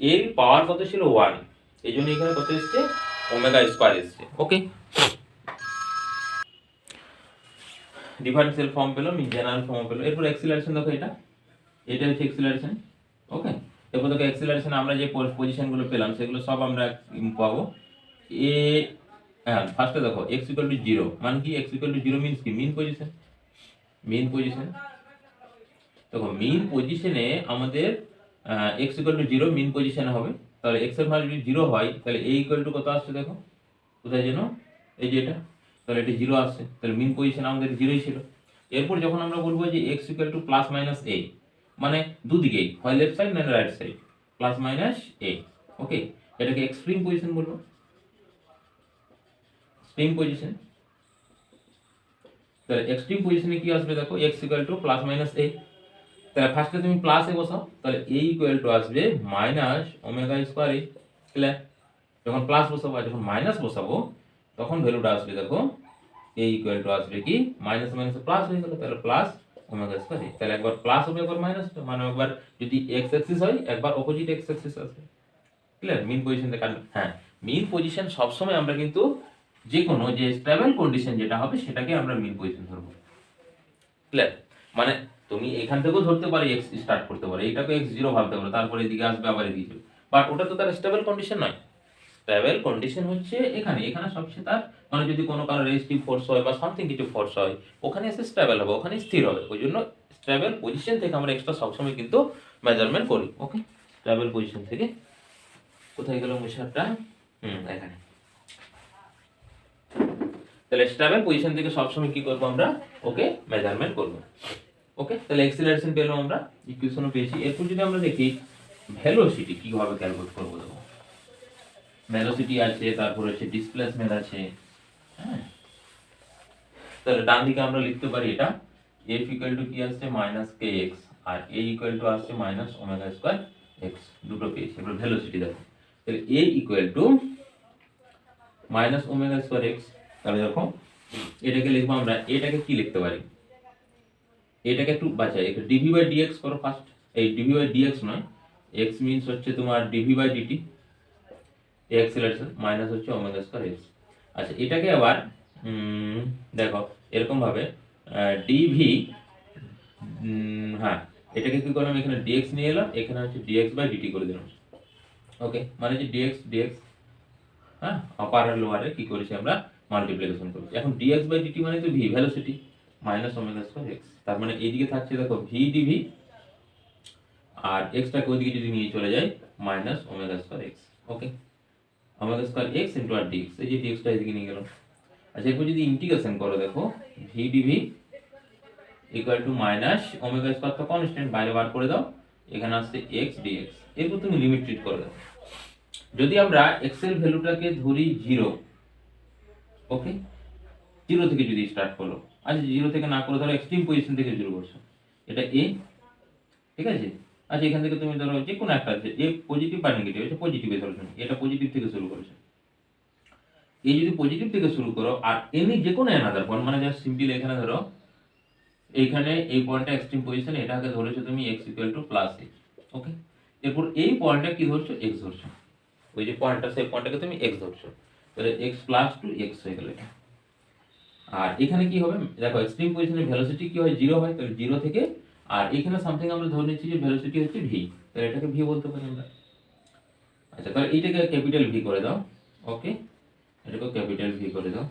Speaker 1: এর পাওয়ার কত ছিল 1, এই জন্য এখানে কত এসছে, ওমেগা স্কয়ার এসছে। ওকে, ডিফারেনশিয়াল ফর্ম পেলাম, জেনারেল ফর্ম পেলাম। এরপর অ্যাক্সিলারেশন দেখো, এটা হচ্ছে অ্যাক্সিলারেশন। ওকে, এরপর দেখো অ্যাক্সিলারেশন আমরা যে পজিশনগুলো পেলাম সেগুলো সব আমরা পাবো। হ্যাঁ, ফার্স্টে দেখো x ইকুয়াল টু 0 মানে কি, x ইকুয়াল টু 0 মিন্স কি, মিন পজিশন। দেখো মিন পজিশনে আমাদের x ইকুয়াল টু 0 মিন পজিশনে হবে। তাহলে x এর ভ্যালু যদি 0 হয় তাহলে a ইকুয়াল টু কত আসছে দেখো, কোথায় যেন, এই যে এটা, তাহলে এটা 0 আসছে, তাহলে মিন পজিশন আমাদের 0ই ছিল। এরপর যখন আমরা বলবো যে x equal two plus minus a, মানে দুদিকেই, হয় লেফট সাইড না right side, plus minus a। ওকে, এটাকে এক্সট্রিম পজিশন বলবো, স্প্রিং পজিশন। তাহলে এক্সট্রিম পজিশনে কি আসবে দেখো, x equal two plus minus a। তাহলে ফার্স্টে তুমি প্লাস এ বসাও, তাহলে a ইকুয়াল টু আসবে minus omega square a। Clear? যখন প্লাস বসাবো আর যখন মাইনাস বসাবো তখন ভ্যালুটা আসবে দেখো, a ইকুয়াল টু আসবে কি, মাইনাস মাইনাস প্লাস হয়ে গেল, তাহলে প্লাস ওমেগা স্কয়ার a। তাহলে একবার প্লাস হবে একবার মাইনাস হবে, মানে একবার যদি x অ্যাক্সিস হয় একবার অপোজিট x অ্যাক্সিস আসবে। ক্লিয়ার? মিন পজিশন থেকে, হ্যাঁ মিন পজিশন সবসময় আমরা কিন্তু যে কোনো যে স্টেবল কন্ডিশন যেটা হবে সেটাকে আমরা মিন পজিশন ধরবো। ক্লিয়ার? মানে তুমি এখান থেকেও ধরতে পারো, x স্টার্ট করতে পারো, এটাকে x0 ভাবতে পারো, তারপরে এদিকে আসবে আবার এদিকে যাবে, বাট ওটা তো তার স্টেবল কন্ডিশন নয়। স্টেবল কন্ডিশন হচ্ছে এখানে, এখানে সবচেয়ে তার মানে যদি কোনো কারণে রেজিস্টিভ ফোর্স হয় বা সামথিং কিছু ফোর্স হয়, ওখানে এসে স্টেবল হবে, ওখানে স্থির হবে। ওই জন্য স্টেবল পজিশন থেকে আমরা এক্সট্রা সবসময় কিন্তু মেজারমেন্ট করি। ওকে, স্টেবল পজিশন থেকে, কোথায় গেল মুশারটা, এখানে। তাহলে স্টেবল পজিশন থেকে সবসময় কি করব আমরা, ওকে মেজারমেন্ট করব। ওকে, তাহলে অ্যাক্সিলারেশন পেলাম আমরা, ইকুয়েশনও পেয়েছি। এরপর যদি আমরা দেখি ভেলোসিটি কিভাবে ক্যালকুলেট করব, দেখো ভেলোসিটি আছে, তারপর হচ্ছে ডিসপ্লেসমেন্ট আছে। হ্যাঁ, তাহলে ডান দিকে আমরা লিখতে পারি এটা f ইকুয়াল টু কি আসছে, মাইনাস kx, আর a ইকুয়াল টু আসছে মাইনাস ওমেগা স্কয়ার x, দুটো পেয়েছি। এবার ভেলোসিটি দেখো, তাহলে a equal to minus omega square x। তাহলে দেখো এটাকে লিখবো আমরা, এটাকে কি লিখতে পারি, এটাকে একটু বাঁচাই, একটু dv বাই dx করো ফার্স্ট। এই dv বাই dx নয়, x মিন্স হচ্ছে তোমার dv বাই dt, এই অ্যাক্সিলারেশন, মাইনাস হচ্ছে ওমেগা স্কয়ার x। আচ্ছা, এটাকে আবার দেখো এরকম ভাবে dv, হ্যাঁ এটাকে কি করলাম, এখানে dx নিয়ে এলাম, এখানে হচ্ছে dx বাই dt করে দিলাম। ওকে, মানে যে dx, হ্যাঁ আপার আর লোয়ারে কি করেছি আমরা, মাল্টিপ্লিকেশন করেছি। এখন dx বাই dt মানে তো v, velocity, minus omega square x। তার মানে এইদিকে থাকছে দেখো v dv, আর x টাকে ওইদিকে যদি নিয়ে চলে যায় মাইনাস ওমেগা স্কয়ার x। ওকে, ওমেগা স্কয়ার x ইনটু আর dx, এই যে dx টা এদিকে নিয়ে গেলাম। আচ্ছা, এরপর যদি ইন্টিগ্রেশন করো দেখো v dv equal to minus omega square, তো কনস্ট্যান্ট বাইরে বার করে দাও, এখানে আসছে x dx। এরপর তুমি লিমিট ট্রিট করে দাও। যদি আমরা x এর ভ্যালুটাকে ধরি 0, ওকে 0 থেকে যদি স্টার্ট করো, আচ্ছা 0 থেকে না করে ধরো এক্সট্রিম পজিশন থেকে শুরু করছো, এটা a, ঠিক আছে। আচ্ছা, এখান থেকে তুমি ধরো যে কোনো একটা আছে, a পজিটিভ বা নেগেটিভ, এটা পজিটিভে ধরো, এটা পজিটিভ থেকে শুরু করেছো। এই যদি পজিটিভ থেকে শুরু করো আর এনি যে কোনো অ্যানাদার পয়েন্ট, মানে জাস্ট সিম্পল এখানে ধরো এইখানে এই পয়েন্টটা এক্সট্রিম পজিশন, এটাকে ধরেছো তুমি x equal two plus a। ওকে, এরপর এই পয়েন্টটা কি ধরছো, x ধরছো, ওই যে পয়েন্টটা সেই পয়েন্টটাকে তুমি x ধরছো, তাহলে x প্লাস 2x হয়ে গেল এটা। আর এখানে কি হবে দেখো, এক্সট্রিম পজিশনে ভেলোসিটি কি হয়, 0 হয়, তাহলে 0 থেকে, আর এখানে সামথিং আমরা ধরে নিচ্ছি যে ভেলোসিটি হচ্ছে v, তাহলে এটাকে ভি বলতে পারি আমরা। আচ্ছা, তাহলে এইটাকে ক্যাপিটাল ভি করে দাও। ওকে, এটাকে ক্যাপিটাল ভি করে দাও,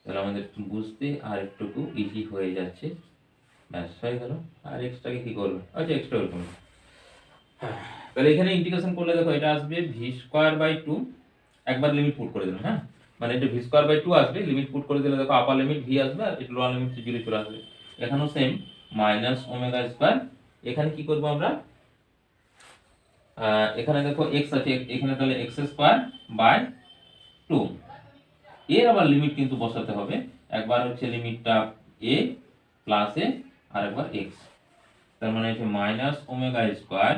Speaker 1: তাহলে আমাদের বুঝতে আর একটুকু ইজি হয়ে যাচ্ছে। ব্যাস হয়ে গেল। আর এক্সট্রাকে কি করবে? আচ্ছা, এক্সট্রা ওরকম। হ্যাঁ, তাহলে এখানে ইন্টিগ্রেশন করলে দেখো এটা আসবে ভি স্কোয়ার বাই টু, একবার লিমিট পুট করে দিলাম। হ্যাঁ, মানে এটা ভি স্কোয়ার বাই টু আসবে, লিমিট পুট করে দিলে দেখো আপার লিমিট ভি আসবে আর এটা লোয়ার লিমিট জিরো চলে আসবে। এখানেও সেম মাইনাস ওমেগা স্কোয়ার। এখানে কি করবো আমরা? এখানে দেখো এক্স আছে, এখানে তাহলে এক্স স্কোয়ার বাই টু। এর আবার লিমিট কিন্তু বসাতে হবে, একবার হচ্ছে লিমিটটা এ প্লাস এ আর একবার এক্স, তার মানে হচ্ছে মাইনাস ওমেগা স্কোয়ার,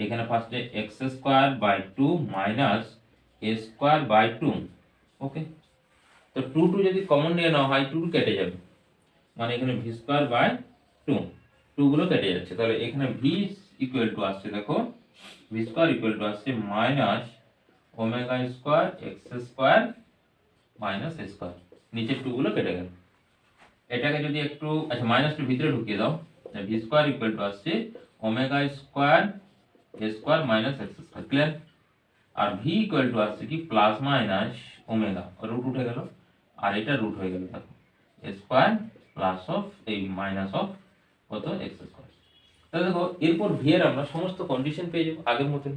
Speaker 1: এখানে ফার্স্টে x square by two minus a square by two. Okay, তো টু টু যদি কমন নিয়ে নেওয়া হয় টু টু কেটে যাবে, মানে এখানে V square by two, two গুলো কেটে যাচ্ছে, তাহলে এখানে ভি ইকুয়াল টু আসছে দেখো, ভি স্কোয়ার ইকুয়াল টু আসছে minus omega square x square minus a square, নিচের টু গুলো কেটে গেল। এটাকে যদি একটু আচ্ছা মাইনাস টু ভিতরে ঢুকিয়ে দাও, ভি স্কোয়ার ইকুয়াল টু আসছে omega square A square minus x square. Clear? আর ভি ইকুয়াল টু আসছে কি প্লাস মাইনাস ওমেগা, রুট উঠে গেল আর এটা রুট হয়ে গেল, দেখো স্কোয়ার প্লাস অফ এই মাইনাস অফ কত এক্স স্কোয়ার। তাহলে দেখো এরপর ভি এর আমরা সমস্ত কন্ডিশন পেয়ে যাবো আগের মতন।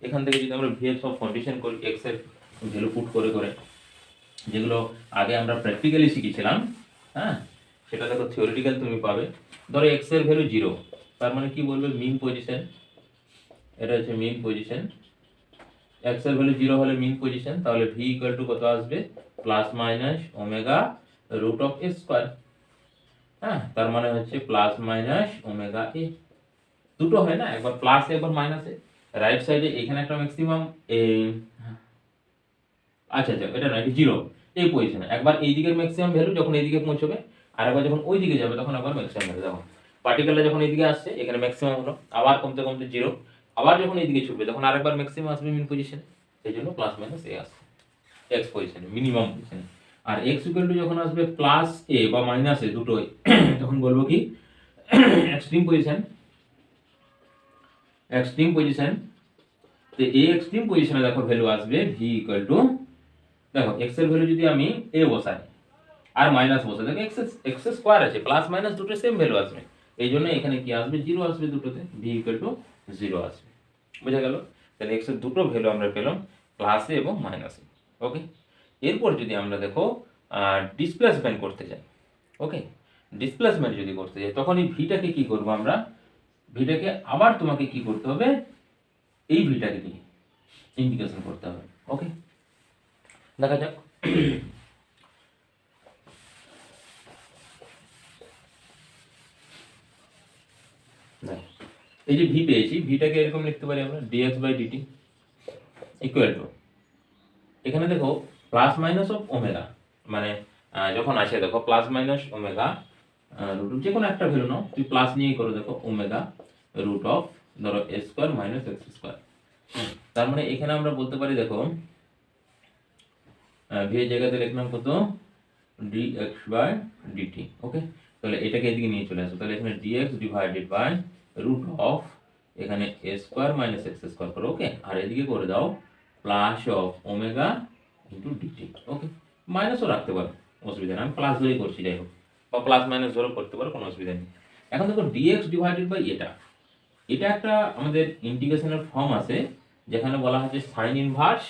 Speaker 1: এখান থেকে যদি আমরা ভি এর সব কন্ডিশন করি এক্স এর ভ্যালু পুট করে করে, যেগুলো আগে আমরা প্র্যাকটিক্যালি শিখেছিলাম, হ্যাঁ সেটা দেখো থিওরিটিক্যাল তুমি পাবে। ধরো এক্স এর ভ্যালু জিরো, তার মানে কি বলবে মিন পজিশন, এটা হচ্ছে মিন পজিশন। এক্স এর ভ্যালু জিরো হলে মিন পজিশন, তাহলে ভি ইকুয়াল টু কত আসবে plus minus omega root of A square. হ্যাঁ, তার মানে হচ্ছে প্লাস মাইনাস ওমেগা এ, দুটো হয় না, একবার প্লাস একবার মাইনাসে। রাইট সাইডে এখানে একটা ম্যাক্সিমাম আচ্ছা আচ্ছা এটা না, এটা জিরো এই পজিশনে, একবার এই দিকের ম্যাক্সিমাম ভ্যালু যখন এইদিকে পৌঁছবে, আর একবার যখন ওই দিকে যাবে তখন একবার ম্যাক্সিমাম ভ্যালু। দেখো পার্টিকেলটা যখন এইদিকে আসছে এখানে ম্যাক্সিমাম হলো, আবার কমতে কমতে জিরো, আবার যখন এইদিকে ছুটবে তখন আরেকবার ম্যাক্সিমাম আসবে মিন পজিশনে, সেই জন্য প্লাস মাইনাস এ আসছে এক্স পজিশনে, মিনিমাম পজিশনে। আর এক্স ইকুয়াল টু যখন আসবে প্লাস এ বা মাইনাস এ দুটোই, তখন বলবো কি এক্সট্রিম পজিশন, এক্সট্রিম পজিশন। তো এই এক্সট্রিম পজিশনে দেখো ভ্যালু আসবে ভি ইকুয়াল টু, দেখো এক্স এর ভ্যালু যদি আমি এ বসাই আর মাইনাস বসাই, দেখো এক্স স্কোয়ার আছে, প্লাস মাইনাস দুটো সেম ভ্যালু আসবে, এই জন্য এখানে কি আসবে জিরো আসবে দুটোতে, ভি ইকুয়াল টু জিরো আসবে। বুঝা গেল? তাহলে এক্স এর দুটো ভ্যালু আমরা পেলাম, প্লাসে এবং মাইনাসে। ওকে, এরপর যদি আমরা দেখো ডিসপ্লেসমেন্ট করতে যাই, ওকে ডিসপ্লেসমেন্ট যদি করতে যাই তখন এই ভিটাকে কি করব আমরা, ভিটাকে আবার তোমাকে কি করতে হবে, এই ভিটাকে নিয়ে ইন্টিগ্রেশন করতে হবে। ওকে, দেখা যাক। এই যে ভি পেয়েছি, ভিটাকে এরকম লিখতে পারি আমরা dx by dt equal to, এখানে দেখো প্লাস মাইনাস অফ ওমেগা, মানে যখন আসে দেখো প্লাস মাইনাস ওমেগা রুট যে কোনো একটা ভ্যালু নাও, তুই প্লাস নিয়েই করো, দেখো ওমেগা রুট অফ ধরো এ স্কোয়ার মাইনাস এক্স স্কোয়ার। তার মানে এখানে আমরা বলতে পারি দেখো ভি এর জায়গাতে লিখলাম কত dx বাই ডিটি। ওকে, তাহলে এটাকে এদিকে নিয়ে চলে আসো, তাহলে এখানে dx divided by root of এখানে a square minus x square করো। ওকে, আর এদিকে করে দাও plus of omega into dt. Okay, মাইনাসও রাখতে পারো, অসুবিধা নেই, আমি প্লাস ধরেই করছি, যাই হোক, বা প্লাস মাইনাস ধরেও করতে পারো, কোনো অসুবিধা নেই। এখন দেখো dx ডিভাইডেড বাই এটা, এটা একটা আমাদের ইন্টিগ্রেশনের ফর্ম আছে যেখানে বলা হচ্ছে সাইন ইনভার্স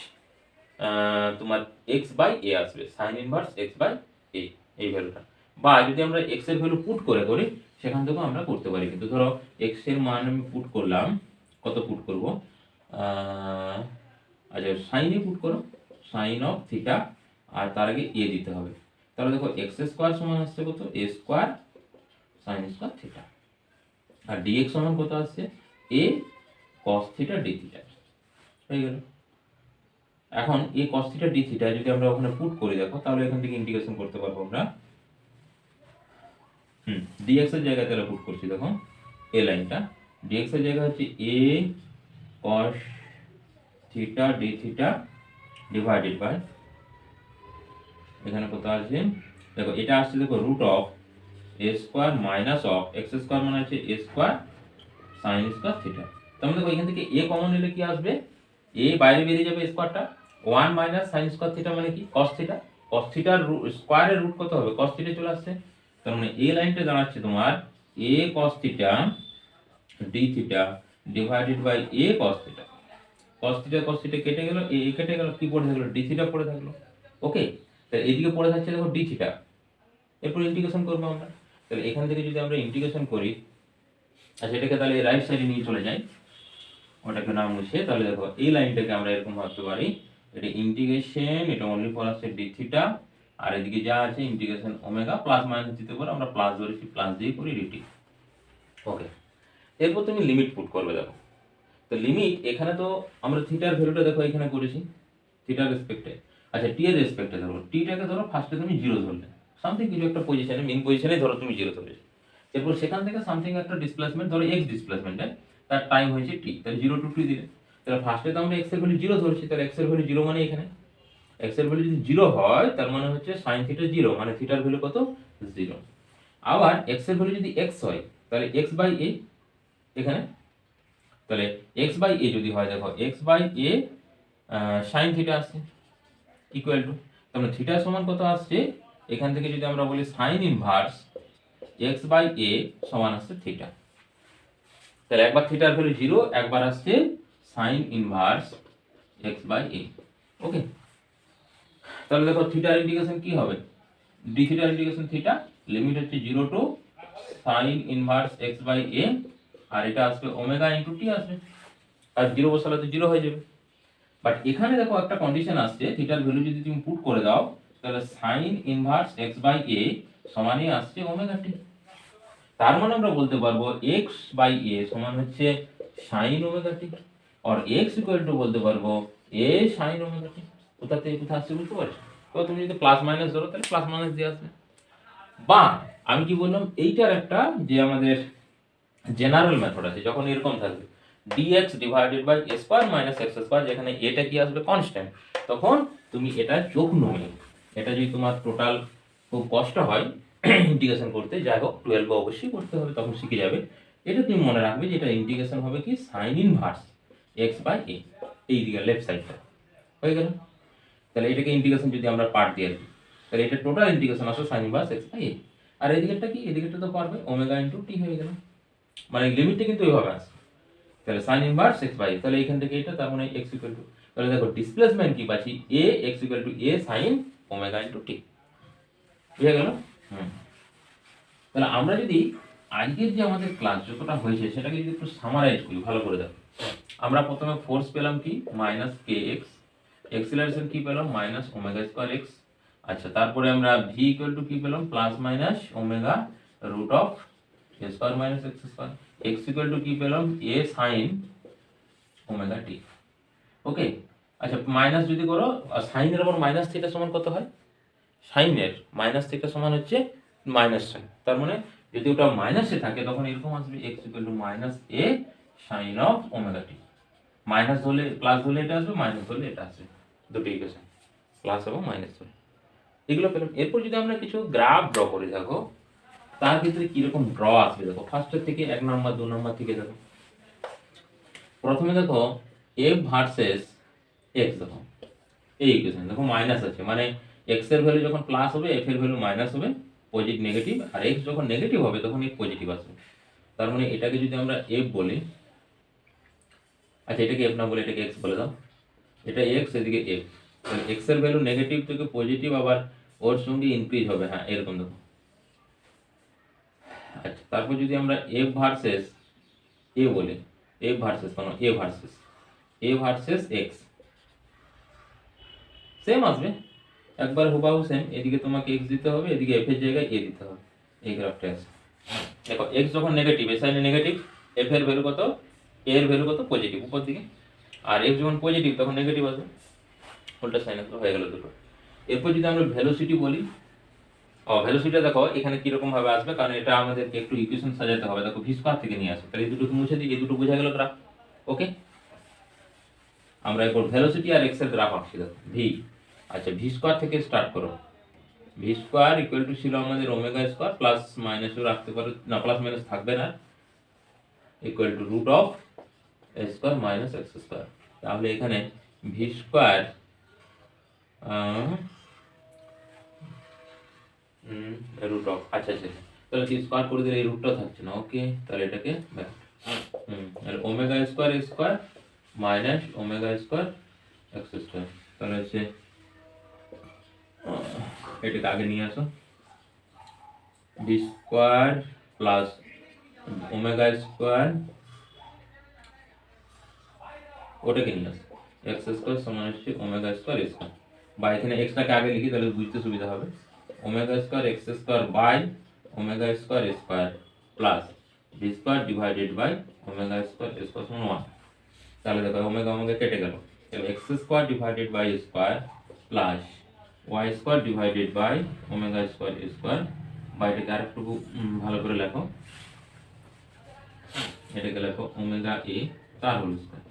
Speaker 1: তোমার x বাই এ আসবে, সাইন ইনভার্স x বাই এ এই ভ্যালুটা। বা যদি আমরা x এর ভ্যালু পুট করে করি সেখান থেকেও আমরা করতে পারি, কিন্তু ধরো x এর মান আমি পুট করলাম, কত পুট করব, আচ্ছা সাইনে পুট করো, সাইন অফ থিটা, আর তার আগে এ দিতে হবে, তাহলে দেখো এক্স স্কোয়ার সমান আসছে কত এ স্কোয়ার সাইন স্কোয়ার থিটা, আর dx সমান কত আসছে a cos theta d theta, হয়ে গেল। এখন এই cos থিটা d থিটা যদি আমরা ওখানে পুট করি দেখো, তাহলে এখান থেকে ইন্টিগ্রেশন করতে পারবো আমরা। dx এর জায়গায় তাহলে পুট করছি, দেখো এই লাইনটা dx এর জায়গা হচ্ছে a cos theta d theta divided by, এখানে কত আসছে দেখো, এটা আসছে দেখো root of A square minus of X square মানে হচ্ছে A square sine square theta. তাহলে দেখো এখান থেকে এ কমন নিলে কি আসবে, এ বাইরে বেরিয়ে যাবে স্কোয়ারটা, 1 মাইনাস সাইন স্কোয়ার থিটা মানে কি কস থিটা, কস থিটার স্কোয়ারের রুট কত হবে, কস থিটা চলে আসছে। তার মানে এই লাইনটা দাঁড়াচ্ছে তোমার a cos theta d theta divided by a cos theta. Cos theta কেটে গেল, এ কেটে গেল, কি পড়ে থাকলো, ডি থিটা পড়ে থাকলো। ওকে, তাহলে এদিকে পড়ে থাকছে দেখো ডি থিটা। এরপর ইন্টিগ্রেশন করবো আমরা। তাহলে এখান থেকে যদি আমরা ইন্টিগ্রেশন করি, আচ্ছা এটাকে তাহলে রাইট সাইডে নিয়ে চলে যাই, ওটাকে না মুছে, তাহলে দেখো এই লাইনটাকে আমরা এরকম ভাবতে পারি, এটা ইন্টিগ্রেশন, এটা অনলি ফর আছে ডি থিটা, আর এদিকে যা আছে ইন্টিগ্রেশন ওমেগা, প্লাস মাইনাস দিতে পারো, আমরা প্লাস ধরেছি, প্লাস দিয়ে করি ডিটি। ওকে, এরপর তুমি লিমিট পুট করবে। দেখো তো লিমিট এখানে তো আমরা থিটার ভ্যালুটা দেখো এখানে করেছি থিটার রেসপেক্টে। আচ্ছা টি এর রেসপেক্টে ধরো, টিটাকে ধরো ফার্স্টে তুমি জিরো ধরলে, সামথিং কিছু একটা পজিশনে, মেইন পজিশনে ধরো তুমি জিরো ধরেছো। এরপর সেখান থেকে সামথিং একটা ডিসপ্লেসমেন্ট ধরো এক্স ডিসপ্লেসমেন্টে, তার টাইম হয়েছে টি, তাহলে 0 to t দিলে। তাহলে ফার্স্টে তো আমরা এক্স এর ভ্যালু জিরো ধরেছি, তাহলে এক্স এর ভ্যালু জিরো মানে এখানে এক্স এর ভ্যালু যদি জিরো হয় তার মানে হচ্ছে সাইন থিটা জিরো, মানে থিটার ভ্যালু কত, জিরো। আবার এক্স এর ভ্যালু যদি এক্স হয় তাহলে এক্স বাই এ এখানে, তাহলে এক্স বাই এ যদি হয়, দেখো X by A sine theta আসছে ইকুয়াল টু, তাহলে থিটা সমান কত আসছে, এখান থেকে যদি আমরা বলি sine inverse x by A সমান আসছে থিটা। তাহলে একবার থিটার ভ্যালু জিরো, একবার আসছে সাইন ইনভার্স এক্স বাই এ। ওকে, তাহলে দেখো থিটার ইন্টিগ্রেশন কি হবে, ডি থিটার ইন্টিগ্রেশন থিটা, লিমিট হচ্ছে 0 to sine inverse x by a, আর এটা আসবে ওমেগা ইনটু টি আসবে, আর জিরো বসালে তো জিরো হয়ে যাবে। বাট এখানে দেখো একটা কন্ডিশন আসছে, থিটার ভ্যালু যদি তুমি পুট করে দাও তাহলে সাইন ইনভার্স এক্স বাই এ সমানই আসছে ওমেগা টি। তার মানে আমরা বলতে পারবো এক্স বাই এ সমান হচ্ছে সাইন ওমেগা টি, আর এক্স ইকুয়াল টু বলতে পারবো এ সাইন ওমেগা টি। কোথা থেকে কোথা আসছে বুঝতে পারছো? তো তুমি যদি প্লাস মাইনাস ধরো তাহলে প্লাস মাইনাস দিয়ে আসবে। বা আমি কি বললাম, এইটার একটা যে আমাদের জেনারেল মেথড আছে, যখন এরকম থাকবে dx divided by a square minus x square, যেখানে এটা কি আসবে কনস্ট্যান্ট, তখন তুমি এটা যোগ নয়, এটা যদি তোমার টোটাল খুব কষ্ট হয় ইন্টিগ্রেশন করতে, যাই হোক 12 অবশ্যই করতে হবে, তখন শিখে যাবে। এটা তুমি মনে রাখবে যে এটা ইন্টিগ্রেশন হবে কি sine inverse x by a, এই দিকে লেফট সাইডটা হয়ে গেল। তাহলে এটাকে ইন্টিগ্রেশন যদি আমরা পার্ট দিয়ে রাখি, তাহলে এটা টোটাল ইন্টিগ্রেশন আসবে sine inverse x by a, আর এদিকেরটা কি, এদিকেরটা তো পারবে ওমেগা ইনটু টি হয়ে গেল, মানে লিমিটটা কিন্তু এইভাবে আসে। তাহলে sin ইনভার্স x বাই, তাহলে এখান থেকে এটা, তার মানে x ইকুয়াল টু, তাহলে দেখো ডিসপ্লেসমেন্ট কি পাচ্ছি, a x equal two a sin omega into t, বুঝে গেল? তাহলে আমরা যদি আজকের যে আমাদের ক্লাস যতটা হয়েছে সেটাকে যদি একটু সামারাইজ করি ভালো করে, দেখো আমরা প্রথমে ফোর্স পেলাম কি মাইনাস কে এক্স, এক্সিলারেশন কি পেলাম মাইনাস ওমেগা স্কয়ার এক্স। আচ্ছা তারপরে আমরা ভি ইকুয়াল টু কি পেলাম plus minus omega root of A square minus X square, X equal to কি পেলাম এ সাইন ওমেগা টি। ওকে, আচ্ছা মাইনাস যদি করো, আর সাইনের আবার মাইনাস থিটা সমান কত হয়, সাইনের মাইনাস থিটা সমান হচ্ছে মাইনাস সাইন, তার মানে যদি ওটা মাইনাসে থাকে তখন এরকম আসবে X equal to minus A sine of omega T. Minus হলে প্লাস হলে এটা আসবে, মাইনাস হলে এটা আসবে, দুটো ইকুয়েশন প্লাস এবং মাইনাস হলে এগুলো পেলাম। এরপর যদি আমরা কিছু গ্রাফ ড্র করি, দেখো তার ক্ষেত্রে কিরকম ড্র আসবে, দেখো ফার্স্টের থেকে 1 নম্বর 2 নম্বর থেকে দেখো, প্রথমে দেখো এফ ভার্সেস এক্স, দেখো এই ইকুয়েশন দেখো মাইনাস আছে, মানে এক্স এর ভ্যালু যখন প্লাস হবে এফ এর ভ্যালু মাইনাস হবে, পজিটিভ নেগেটিভ, আর এক্স যখন নেগেটিভ হবে তখন এফ পজিটিভ আসবে। তার মানে এটাকে যদি আমরা এফ বলি, আচ্ছা এটাকে এফ না বলে এটাকে এক্স বলে দাও, এটা এক্স এদিকে এফ, তাহলে এক্স এর ভ্যালু নেগেটিভ থেকে পজিটিভ, আবার ওর সঙ্গে ইনক্রিজ হবে, হ্যাঁ এরকম দেখো। আচ্ছা তারপর যদি আমরা এফ ভার্সেস এ বলি, এফ ভার্সেস কোনো এ ভার্সেস এক্স, সেম আসবে একবার হুবাহু সেম, এদিকে তোমাকে এক্স দিতে হবে, এদিকে এফ এর জায়গায় এ দিতে হবে, এই গ্রাফটা আছে। দেখো এক্স যখন নেগেটিভ, এ সাইনে নেগেটিভ, এফ এর ভ্যালু কত, এ এর ভ্যালু কত পজিটিভ উপর দিকে, আর এক্স যখন পজিটিভ তখন নেগেটিভ আসবে, উল্টা সাইন আসবে, হয়ে গেল দুটো। এরপর যদি আমরা ভেলোসিটি বলি, ভেলোসিটিটা দেখো এখানে কিরকম ভাবে আসবে, কারণ এটা আমাদেরকে একটু ইকুয়েশন সাজাতে হবে, দেখো ভি স্কয়ার থেকে নিয়ে আসবে, তাহলে এই দুটোকে মুছে দিই, এই দুটো বোঝা গেল গ্রাফ। ওকে, আমরা এরপর ভেলোসিটি আর এক্স এর গ্রাফ আঁকছি, দেখো ভি, আচ্ছা ভি স্কয়ার থেকে স্টার্ট করো, ভি স্কয়ার ইকুয়াল টু ছিল আমাদের ওমেগা স্কয়ার, প্লাস মাইনাসও রাখতে পারো, না প্লাস মাইনাস থাকবে না, equal to root of A square minus x square. তাহলে এখানে ভি স্কোয়ার রুট অফ, আচ্ছা আচ্ছা, তাহলে কি স্কোয়ার করে দিলে এই রুটটা থাকছে না, ওকে, তাহলে এটাকে ব্যাক, আর omega square square minus omega square x square, তাহলে হচ্ছে এটাকে আগে নিয়ে আসো, b square plus omega square, ওটাকে নিয়ে আসো, এক্স স্কোয়ার সমান হচ্ছে ওমেগা স্কোয়ার স্কোয়ার, বা এখানে এক্সটাকে আগে লিখি তাহলে বুঝতে সুবিধা হবে, omega square x square by omega square square plus B square divided by omega square square সমান 1। তাহলে দেখো ওমেগা ওমেগা কেটে গেল, তাহলে X square divided by square plus Y square divided by omega square square, বা এটাকে আরেকটু ভালো করে লেখো, এটাকে লেখো ওমেগা এ তার হোল স্কোয়ার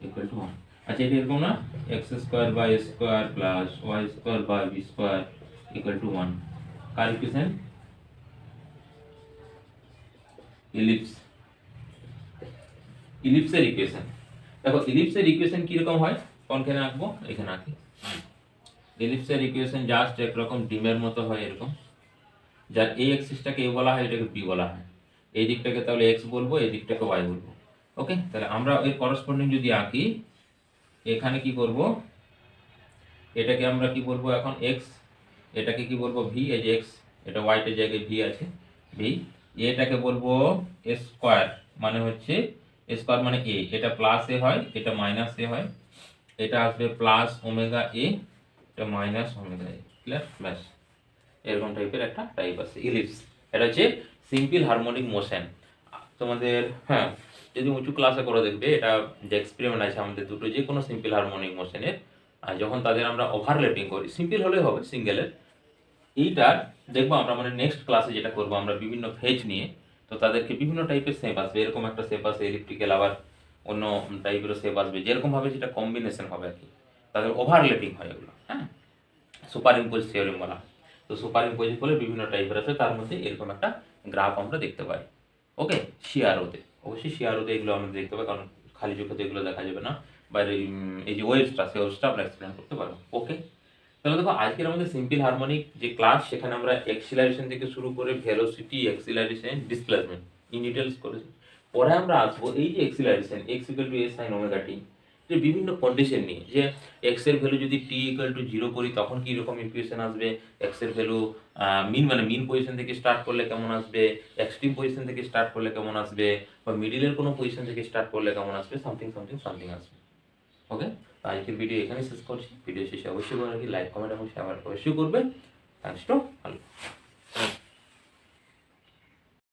Speaker 1: ইকুয়াল টু 1। আচ্ছা, এটা এরকম না, x square by square plus Y square by b square equal to 1, কার ইকুয়েশন? ইলিপস, ইলিপসের ইকুয়েশন। দেখো ইলিপসের ইকুয়েশন কিরকম হয়, কোনখানে আঁকবো, এখানে আঁকি। ইলিপসের ইকুয়েশন জাস্ট একরকম ডিমের মতো হয় এরকম, যার এই অ্যাক্সিসটাকে এ বলা হয়, এটাকে বি বলা হয়, এই দিকটাকে তাহলে এক্স বলবো, এই দিকটাকে ওয়াই বলবো, ওকে। তাহলে আমরা এর করসপন্ডিং যদি আঁকি, এখানে কি করব, এটাকে আমরা কি বলবো এখন এক্স, এটাকে কি বলবো ভি, এই যে এক্স, এটা ওয়াইটের জায়গায় ভি আছে ভি, এটাকে বলবো স্কোয়ার, মানে হচ্ছে স্কোয়ার মানে এ, এটা প্লাস এ হয়, এটা মাইনাস এ হয়, এটা আসবে প্লাস ওমেগা এ, এটা মাইনাস ওমেগা এ, ক্লিয়ার, ব্যাস এরকম টাইপের একটা টাইপ আছে ইলিপস। এটা হচ্ছে সিম্পল হারমোনিক মোশন। তোমাদের হ্যাঁ, যদি উঁচু ক্লাসে করে দেখবে, এটা যে এক্সপেরিমেন্ট আছে আমাদের দুটো যে কোনো সিম্পল হারমোনিক মোশনের, আর যখন তাদের আমরা ওভারল্যাপিং করি, সিম্পল হলেই হবে সিঙ্গেলের, এইটার দেখবো আমরা মানে নেক্সট ক্লাসে যেটা করবো আমরা বিভিন্ন ফেজ নিয়ে, তো তাদেরকে বিভিন্ন টাইপের শেপ আসবে, এরকম একটা শেপ আসবে এলিপ্টিক্যাল, আবার অন্য টাইপেরও শেপ আসবে, যেরকম ভাবে যেটা কম্বিনেশন হবে আর কি, তাদের ওভারল্যাপিং হয় এগুলো, হ্যাঁ, সুপার ইম্পোজ থিওরেম বলা হয়। তো সুপার ইম্পোজ বলে বিভিন্ন টাইপের আছে, তার মধ্যে এরকম একটা গ্রাফ আমরা দেখতে পাই, ওকে। সিআরওতে অবশ্যই সিআরওতে এগুলো আমরা দেখতে পাই, কারণ খালি চোখে তো এগুলো দেখা যাবে না, বাইরে এই যে ওয়েভসটা, সেই ওয়েভসটা আমরা এক্সপ্লেন করতে পারবো, ওকে। তাহলে দেখো আজকের আমাদের সিম্পল হারমোনিক যে ক্লাস, সেখানে আমরা এক্সিলারেশন থেকে শুরু করে velocity, acceleration, displacement in details করেছি। পরে আমরা আসবো এই যে acceleration x equal to a sine omega t, যে বিভিন্ন কন্ডিশন নিয়ে, যে এক্স এর ভ্যালু যদি টি ইকুয়াল টু 0 করি তখন কি রকম ইকুয়েশন আসবে, এক্স এর ভ্যালু মিন মানে মিন পজিশন থেকে স্টার্ট করলে কেমন আসবে, এক্সট্রিম পজিশন থেকে স্টার্ট করলে কেমন আসবে, বা মিডিলের কোনো পজিশন থেকে স্টার্ট করলে কেমন আসবে, সামথিং সামথিং সামথিং আসবে, ওকে। তো আজকের ভিডিও এখানে শেষ করছি। ভিডিও শেষে অবশ্যই লাইক, কমেন্ট এবং শেয়ার অবশ্যই করবে। Thanks to